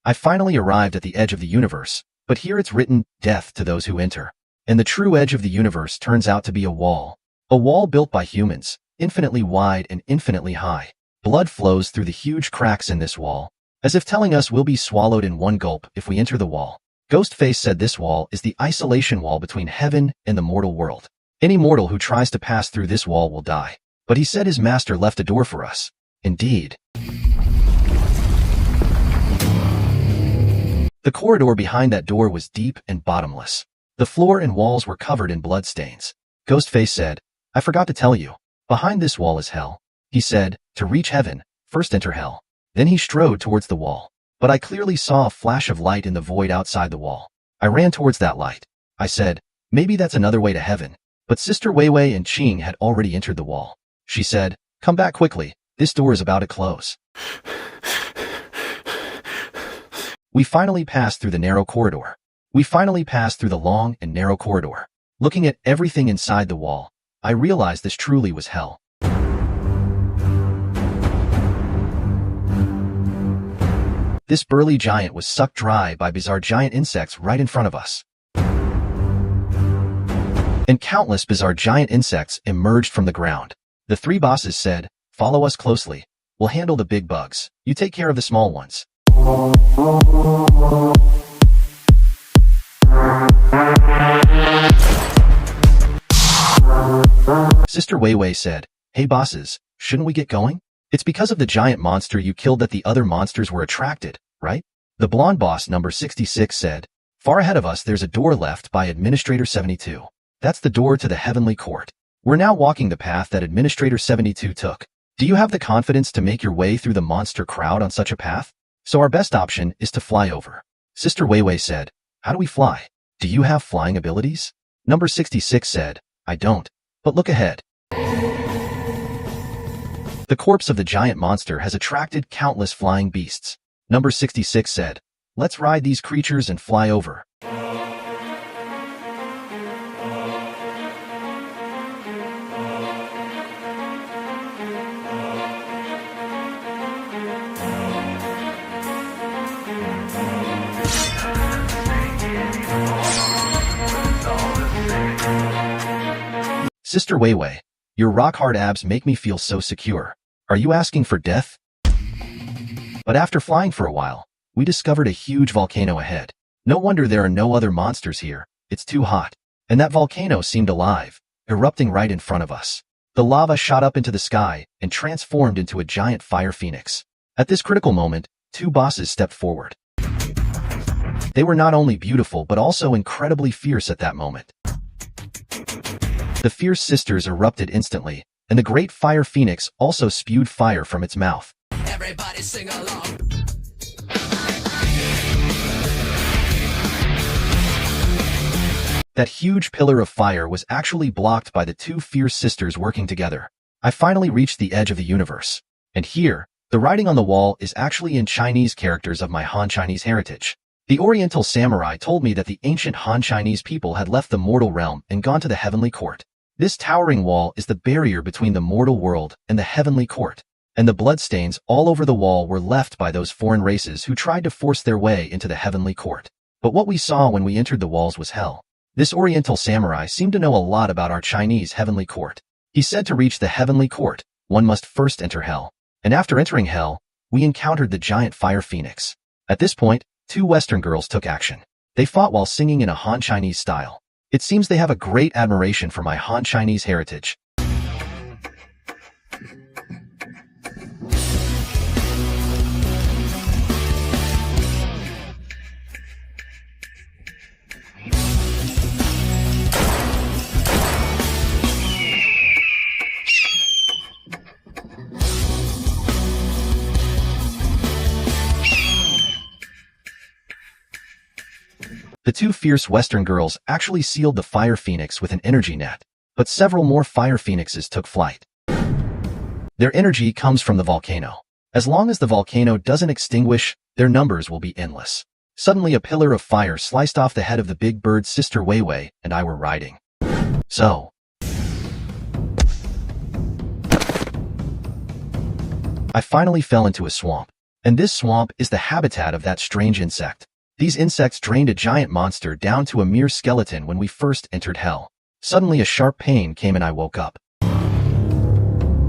I finally arrived at the edge of the universe, but here it's written, death to those who enter. And the true edge of the universe turns out to be a wall. A wall built by humans, infinitely wide and infinitely high. Blood flows through the huge cracks in this wall, as if telling us we'll be swallowed in one gulp if we enter the wall. Ghostface said this wall is the isolation wall between heaven and the mortal world. Any mortal who tries to pass through this wall will die. But he said his master left a door for us. Indeed. The corridor behind that door was deep and bottomless. The floor and walls were covered in bloodstains. Ghostface said, I forgot to tell you. Behind this wall is hell. He said, to reach heaven, first enter hell. Then he strode towards the wall. But I clearly saw a flash of light in the void outside the wall. I ran towards that light. I said, maybe that's another way to heaven. But Sister Weiwei and Qing had already entered the wall. She said, come back quickly. This door is about to close. We finally passed through the narrow corridor. We finally passed through the long and narrow corridor. Looking at everything inside the wall, I realized this truly was hell. This burly giant was sucked dry by bizarre giant insects right in front of us. And countless bizarre giant insects emerged from the ground. The 3 bosses said, follow us closely. We'll handle the big bugs. You take care of the small ones. Sister Weiwei said, hey bosses, shouldn't we get going? It's because of the giant monster you killed that the other monsters were attracted, right? The blonde boss number 66 said, far ahead of us there's a door left by Administrator 72. That's the door to the heavenly court. We're now walking the path that Administrator 72 took. Do you have the confidence to make your way through the monster crowd on such a path? So our best option is to fly over. Sister Weiwei said, how do we fly? Do you have flying abilities? Number 66 said, I don't. But look ahead. The corpse of the giant monster has attracted countless flying beasts. Number 66 said, let's ride these creatures and fly over. Sister Weiwei, your rock-hard abs make me feel so secure. Are you asking for death? But after flying for a while, we discovered a huge volcano ahead. No wonder there are no other monsters here. It's too hot. And that volcano seemed alive, erupting right in front of us. The lava shot up into the sky and transformed into a giant fire phoenix. At this critical moment, 2 bosses stepped forward. They were not only beautiful but also incredibly fierce at that moment. The fierce sisters erupted instantly, and the great fire phoenix also spewed fire from its mouth. Everybody sing along. That huge pillar of fire was actually blocked by the 2 fierce sisters working together. I finally reached the edge of the universe. And here, the writing on the wall is actually in Chinese characters of my Han Chinese heritage. The Oriental samurai told me that the ancient Han Chinese people had left the mortal realm and gone to the heavenly court. This towering wall is the barrier between the mortal world and the heavenly court, and the bloodstains all over the wall were left by those foreign races who tried to force their way into the heavenly court. But what we saw when we entered the walls was hell. This Oriental samurai seemed to know a lot about our Chinese heavenly court. He said to reach the heavenly court, one must first enter hell. And after entering hell, we encountered the giant fire phoenix. At this point, 2 Western girls took action. They fought while singing in a Han Chinese style. It seems they have a great admiration for my Han Chinese heritage. The two fierce Western girls actually sealed the fire phoenix with an energy net, but several more fire phoenixes took flight. Their energy comes from the volcano. As long as the volcano doesn't extinguish, their numbers will be endless. Suddenly a pillar of fire sliced off the head of the big bird Sister Weiwei and I were riding. So, I finally fell into a swamp. And this swamp is the habitat of that strange insect. These insects drained a giant monster down to a mere skeleton when we first entered hell. Suddenly a sharp pain came and I woke up.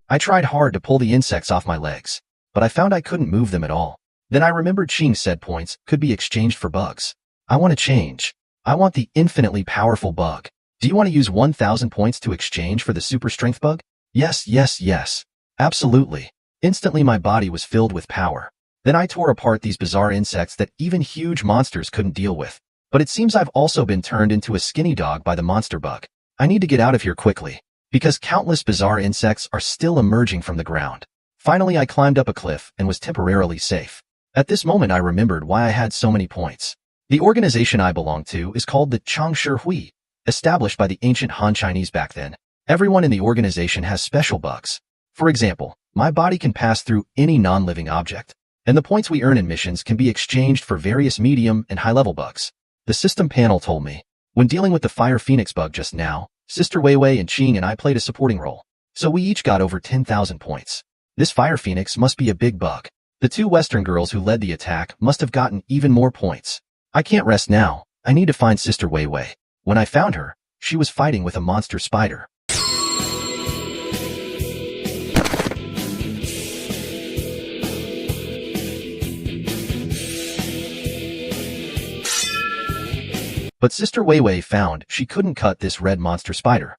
I tried hard to pull the insects off my legs, but I found I couldn't move them at all. Then I remembered Ching said points could be exchanged for bugs. I want to change. I want the infinitely powerful bug. Do you want to use 1,000 points to exchange for the super strength bug? Yes, yes, yes. Absolutely. Instantly my body was filled with power. Then I tore apart these bizarre insects that even huge monsters couldn't deal with. But it seems I've also been turned into a skinny dog by the monster bug. I need to get out of here quickly, because countless bizarre insects are still emerging from the ground. Finally, I climbed up a cliff and was temporarily safe. At this moment, I remembered why I had so many points. The organization I belong to is called the Changshi Hui, established by the ancient Han Chinese back then. Everyone in the organization has special bugs. For example, my body can pass through any non-living object, and the points we earn in missions can be exchanged for various medium and high-level bugs. The system panel told me, when dealing with the Fire Phoenix bug just now, Sister Weiwei and Ching and I played a supporting role, so we each got over 10,000 points. This Fire Phoenix must be a big bug. The two Western girls who led the attack must have gotten even more points. I can't rest now. I need to find Sister Weiwei. When I found her, she was fighting with a monster spider. But Sister Weiwei found she couldn't cut this red monster spider.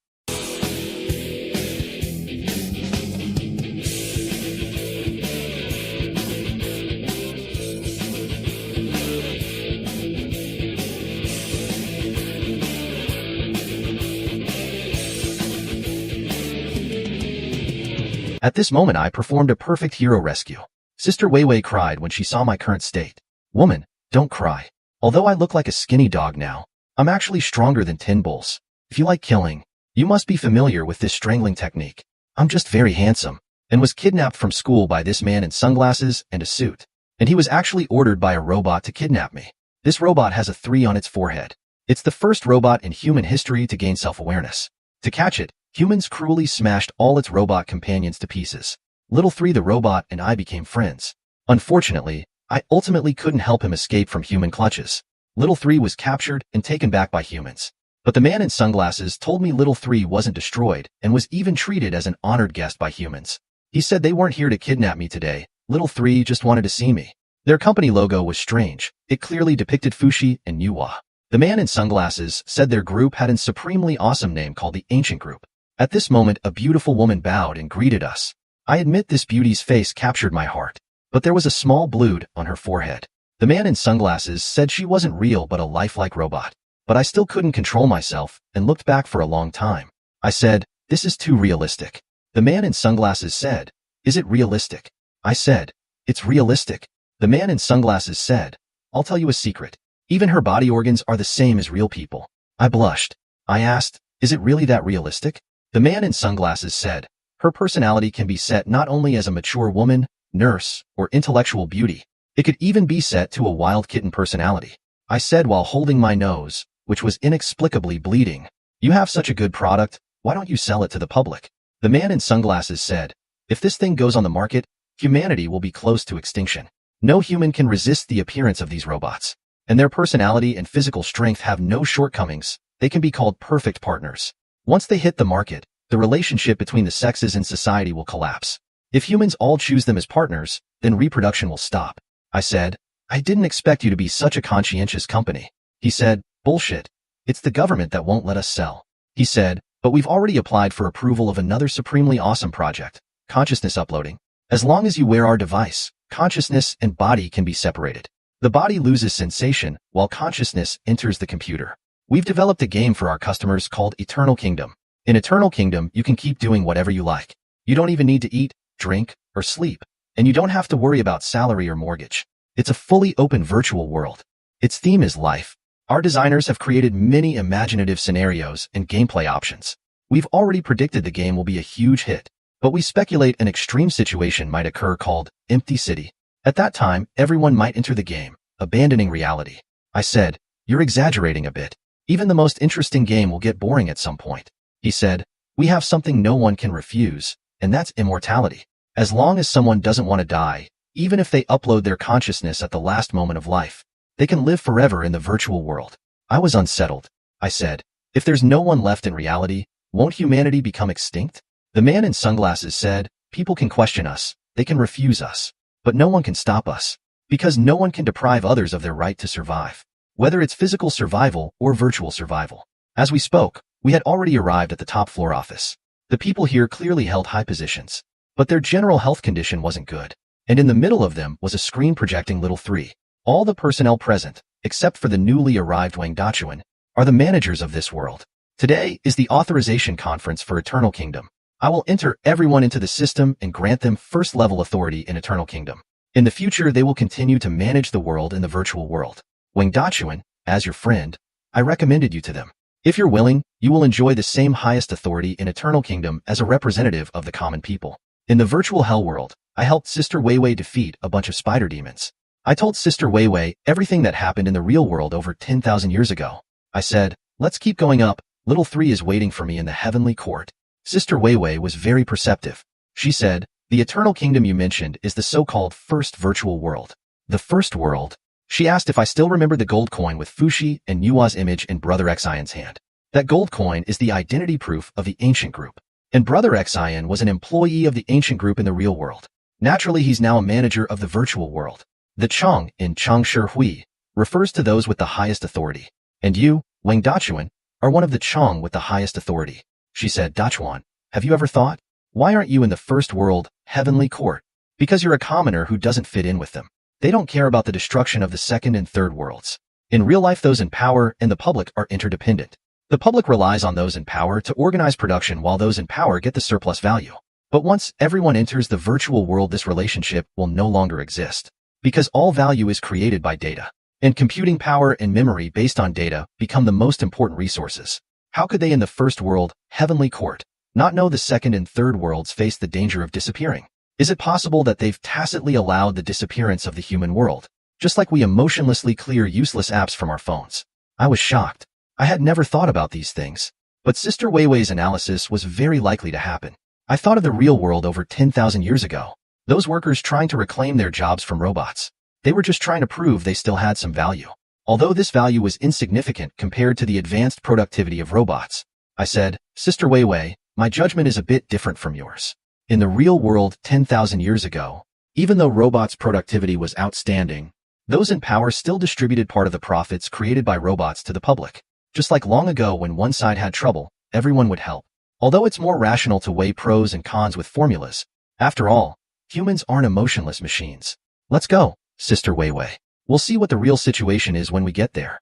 At this moment I performed a perfect hero rescue. Sister Weiwei cried when she saw my current state. Woman, don't cry. Although I look like a skinny dog now, I'm actually stronger than 10 bulls. If you like killing, you must be familiar with this strangling technique. I'm just very handsome, and was kidnapped from school by this man in sunglasses and a suit. And he was actually ordered by a robot to kidnap me. This robot has a 3 on its forehead. It's the first robot in human history to gain self-awareness. To catch it, humans cruelly smashed all its robot companions to pieces. Little 3 the robot and I became friends. Unfortunately, I ultimately couldn't help him escape from human clutches. Little 3 was captured and taken back by humans. But the man in sunglasses told me Little 3 wasn't destroyed and was even treated as an honored guest by humans. He said they weren't here to kidnap me today. Little 3 just wanted to see me. Their company logo was strange. It clearly depicted Fushi and Yuhua. The man in sunglasses said their group had a supremely awesome name called the Ancient Group. At this moment, a beautiful woman bowed and greeted us. I admit this beauty's face captured my heart, but there was a small blood on her forehead. The man in sunglasses said she wasn't real but a lifelike robot. But I still couldn't control myself and looked back for a long time. I said, this is too realistic. The man in sunglasses said, is it realistic? I said, it's realistic. The man in sunglasses said, I'll tell you a secret. Even her body organs are the same as real people. I blushed. I asked, is it really that realistic? The man in sunglasses said, her personality can be set not only as a mature woman, nurse, or intellectual beauty. It could even be set to a wild kitten personality. I said while holding my nose, which was inexplicably bleeding, you have such a good product, why don't you sell it to the public? The man in sunglasses said, if this thing goes on the market, humanity will be close to extinction. No human can resist the appearance of these robots. And their personality and physical strength have no shortcomings. They can be called perfect partners. Once they hit the market, the relationship between the sexes in society will collapse. If humans all choose them as partners, then reproduction will stop. I said, I didn't expect you to be such a conscientious company. He said, bullshit. It's the government that won't let us sell. He said, but we've already applied for approval of another supremely awesome project, consciousness uploading. As long as you wear our device, consciousness and body can be separated. The body loses sensation while consciousness enters the computer. We've developed a game for our customers called Eternal Kingdom. In Eternal Kingdom, you can keep doing whatever you like. You don't even need to eat, drink, or sleep. And you don't have to worry about salary or mortgage. It's a fully open virtual world. Its theme is life. Our designers have created many imaginative scenarios and gameplay options. We've already predicted the game will be a huge hit, but we speculate an extreme situation might occur called Empty City. At that time, everyone might enter the game, abandoning reality. I said, "You're exaggerating a bit. Even the most interesting game will get boring at some point." He said, "We have something no one can refuse, and that's immortality. As long as someone doesn't want to die, even if they upload their consciousness at the last moment of life, they can live forever in the virtual world." I was unsettled. I said, "If there's no one left in reality, won't humanity become extinct?" The man in sunglasses said, "People can question us, they can refuse us, but no one can stop us, because no one can deprive others of their right to survive, whether it's physical survival or virtual survival." As we spoke, we had already arrived at the top floor office. The people here clearly held high positions, but their general health condition wasn't good, and in the middle of them was a screen projecting little 3. All the personnel present, except for the newly arrived Wang Dachuan, are the managers of this world. Today is the authorization conference for Eternal Kingdom. I will enter everyone into the system and grant them first-level authority in Eternal Kingdom. In the future, they will continue to manage the world in the virtual world. Wang Dachuan, as your friend, I recommended you to them. If you're willing, you will enjoy the same highest authority in Eternal Kingdom as a representative of the common people. In the virtual hell world, I helped Sister Weiwei defeat a bunch of spider demons. I told Sister Weiwei everything that happened in the real world over 10,000 years ago. I said, "Let's keep going up. Little 3 is waiting for me in the heavenly court." Sister Weiwei was very perceptive. She said, "The Eternal Kingdom you mentioned is the so-called first virtual world." The first world? She asked if I still remembered the gold coin with Fushi and Nua's image in Brother Xian's hand. That gold coin is the identity proof of the ancient group. And Brother Xian was an employee of the ancient group in the real world. Naturally, he's now a manager of the virtual world. The Chang in Changshi Hui refers to those with the highest authority. And you, Wang Dachuan, are one of the Chang with the highest authority. She said, "Dachuan, have you ever thought, why aren't you in the first world, heavenly court?" Because you're a commoner who doesn't fit in with them. They don't care about the destruction of the second and third worlds. In real life, those in power and the public are interdependent. The public relies on those in power to organize production while those in power get the surplus value. But once everyone enters the virtual world, this relationship will no longer exist. Because all value is created by data. And computing power and memory based on data become the most important resources. How could they in the first world, heavenly court, not know the second and third worlds face the danger of disappearing? Is it possible that they've tacitly allowed the disappearance of the human world, just like we emotionlessly clear useless apps from our phones? I was shocked. I had never thought about these things. But Sister Weiwei's analysis was very likely to happen. I thought of the real world over 10,000 years ago. Those workers trying to reclaim their jobs from robots. They were just trying to prove they still had some value. Although this value was insignificant compared to the advanced productivity of robots. I said, "Sister Weiwei, my judgment is a bit different from yours. In the real world 10,000 years ago, even though robots' productivity was outstanding, those in power still distributed part of the profits created by robots to the public. Just like long ago when one side had trouble, everyone would help. Although it's more rational to weigh pros and cons with formulas, after all, humans aren't emotionless machines. Let's go, Sister Weiwei. We'll see what the real situation is when we get there."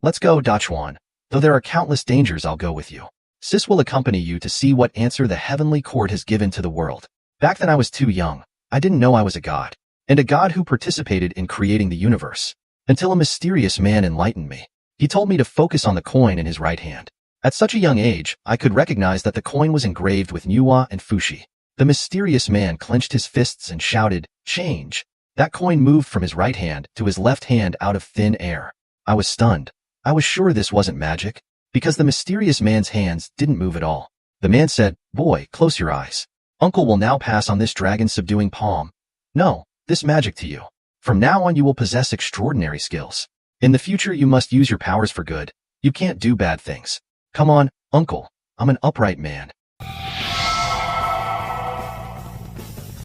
"Let's go, Dachuan. Though there are countless dangers, I'll go with you. Sis will accompany you to see what answer the heavenly court has given to the world. Back then I was too young. I didn't know I was a god. And a god who participated in creating the universe. Until a mysterious man enlightened me. He told me to focus on the coin in his right hand. At such a young age, I could recognize that the coin was engraved with Nuwa and Fushi. The mysterious man clenched his fists and shouted, 'Change!' That coin moved from his right hand to his left hand out of thin air. I was stunned. I was sure this wasn't magic, because the mysterious man's hands didn't move at all. The man said, 'Boy, close your eyes. Uncle will now pass on this dragon-subduing palm. No, this magic to you. From now on you will possess extraordinary skills. In the future you must use your powers for good. You can't do bad things. Come on, Uncle. I'm an upright man.'"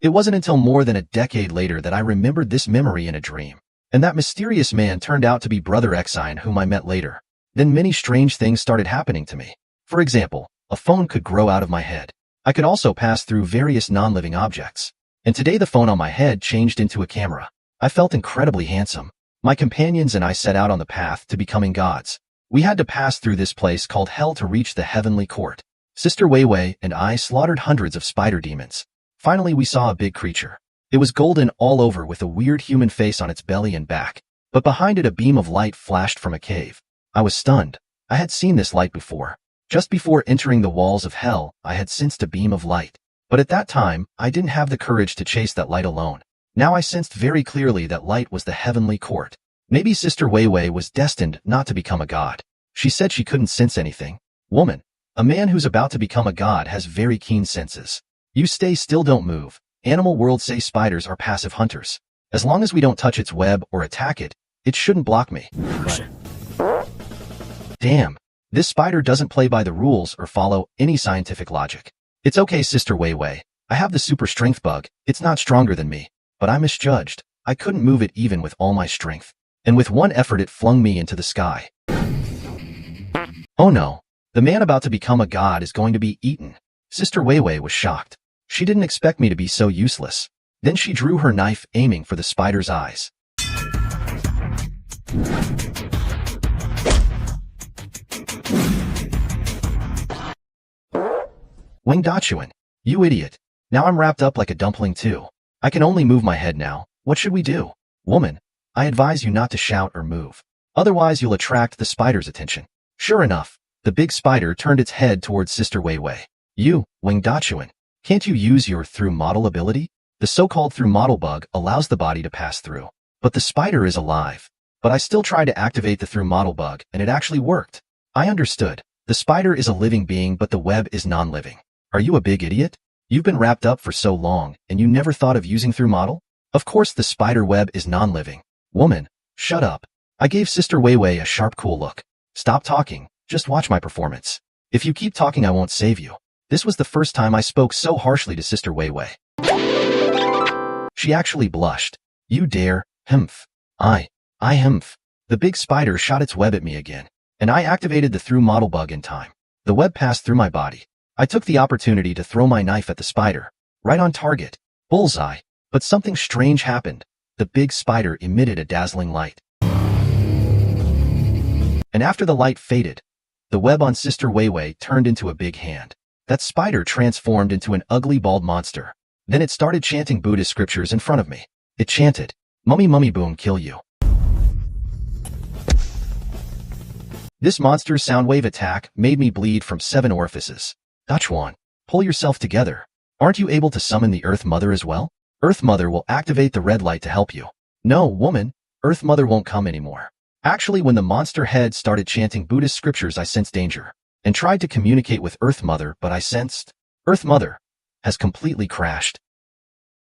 It wasn't until more than a decade later that I remembered this memory in a dream. And that mysterious man turned out to be Brother Xian, whom I met later. Then many strange things started happening to me. For example, a phone could grow out of my head. I could also pass through various non-living objects. And today the phone on my head changed into a camera. I felt incredibly handsome. My companions and I set out on the path to becoming gods. We had to pass through this place called hell to reach the heavenly court. Sister Weiwei and I slaughtered hundreds of spider demons. Finally, we saw a big creature. It was golden all over with a weird human face on its belly and back, but behind it a beam of light flashed from a cave. I was stunned. I had seen this light before. Just before entering the walls of hell, I had sensed a beam of light. But at that time, I didn't have the courage to chase that light alone. Now I sensed very clearly that light was the heavenly court. Maybe Sister Weiwei was destined not to become a god. She said she couldn't sense anything. Woman, a man who's about to become a god has very keen senses. You stay still, don't move. Animal world say spiders are passive hunters. As long as we don't touch its web or attack it, it shouldn't block me. But damn, this spider doesn't play by the rules or follow any scientific logic. It's okay, Sister Weiwei. I have the super strength bug. It's not stronger than me. But I misjudged. I couldn't move it even with all my strength. And with one effort it flung me into the sky. Oh no. The man about to become a god is going to be eaten. Sister Weiwei was shocked. She didn't expect me to be so useless. Then she drew her knife, aiming for the spider's eyes. Wang Dachuan, you idiot. Now I'm wrapped up like a dumpling too. I can only move my head now. What should we do? Woman, I advise you not to shout or move. Otherwise you'll attract the spider's attention. Sure enough, the big spider turned its head towards Sister Weiwei. You, Wang Dachuan, can't you use your through model ability? The so-called through model bug allows the body to pass through. But the spider is alive. But I still tried to activate the through model bug and it actually worked. I understood. The spider is a living being but the web is non-living. Are you a big idiot? You've been wrapped up for so long and you never thought of using through model? Of course the spider web is non-living. Woman, shut up. I gave Sister Weiwei a sharp cool look. Stop talking. Just watch my performance. If you keep talking I won't save you. This was the first time I spoke so harshly to Sister Weiwei. She actually blushed. You dare, humph. I humph. The big spider shot its web at me again, and I activated the through model bug in time. The web passed through my body. I took the opportunity to throw my knife at the spider. Right on target. Bullseye. But something strange happened. The big spider emitted a dazzling light. And after the light faded, the web on Sister Weiwei turned into a big hand. That spider transformed into an ugly bald monster. Then it started chanting Buddhist scriptures in front of me. It chanted, "Mummy mummy boom kill you." This monster's sound wave attack made me bleed from 7 orifices. Dachuan, pull yourself together. Aren't you able to summon the Earth Mother as well? Earth Mother will activate the red light to help you. No, woman, Earth Mother won't come anymore. Actually, when the monster head started chanting Buddhist scriptures, I sensed danger and tried to communicate with Earth Mother, but I sensed Earth Mother has completely crashed.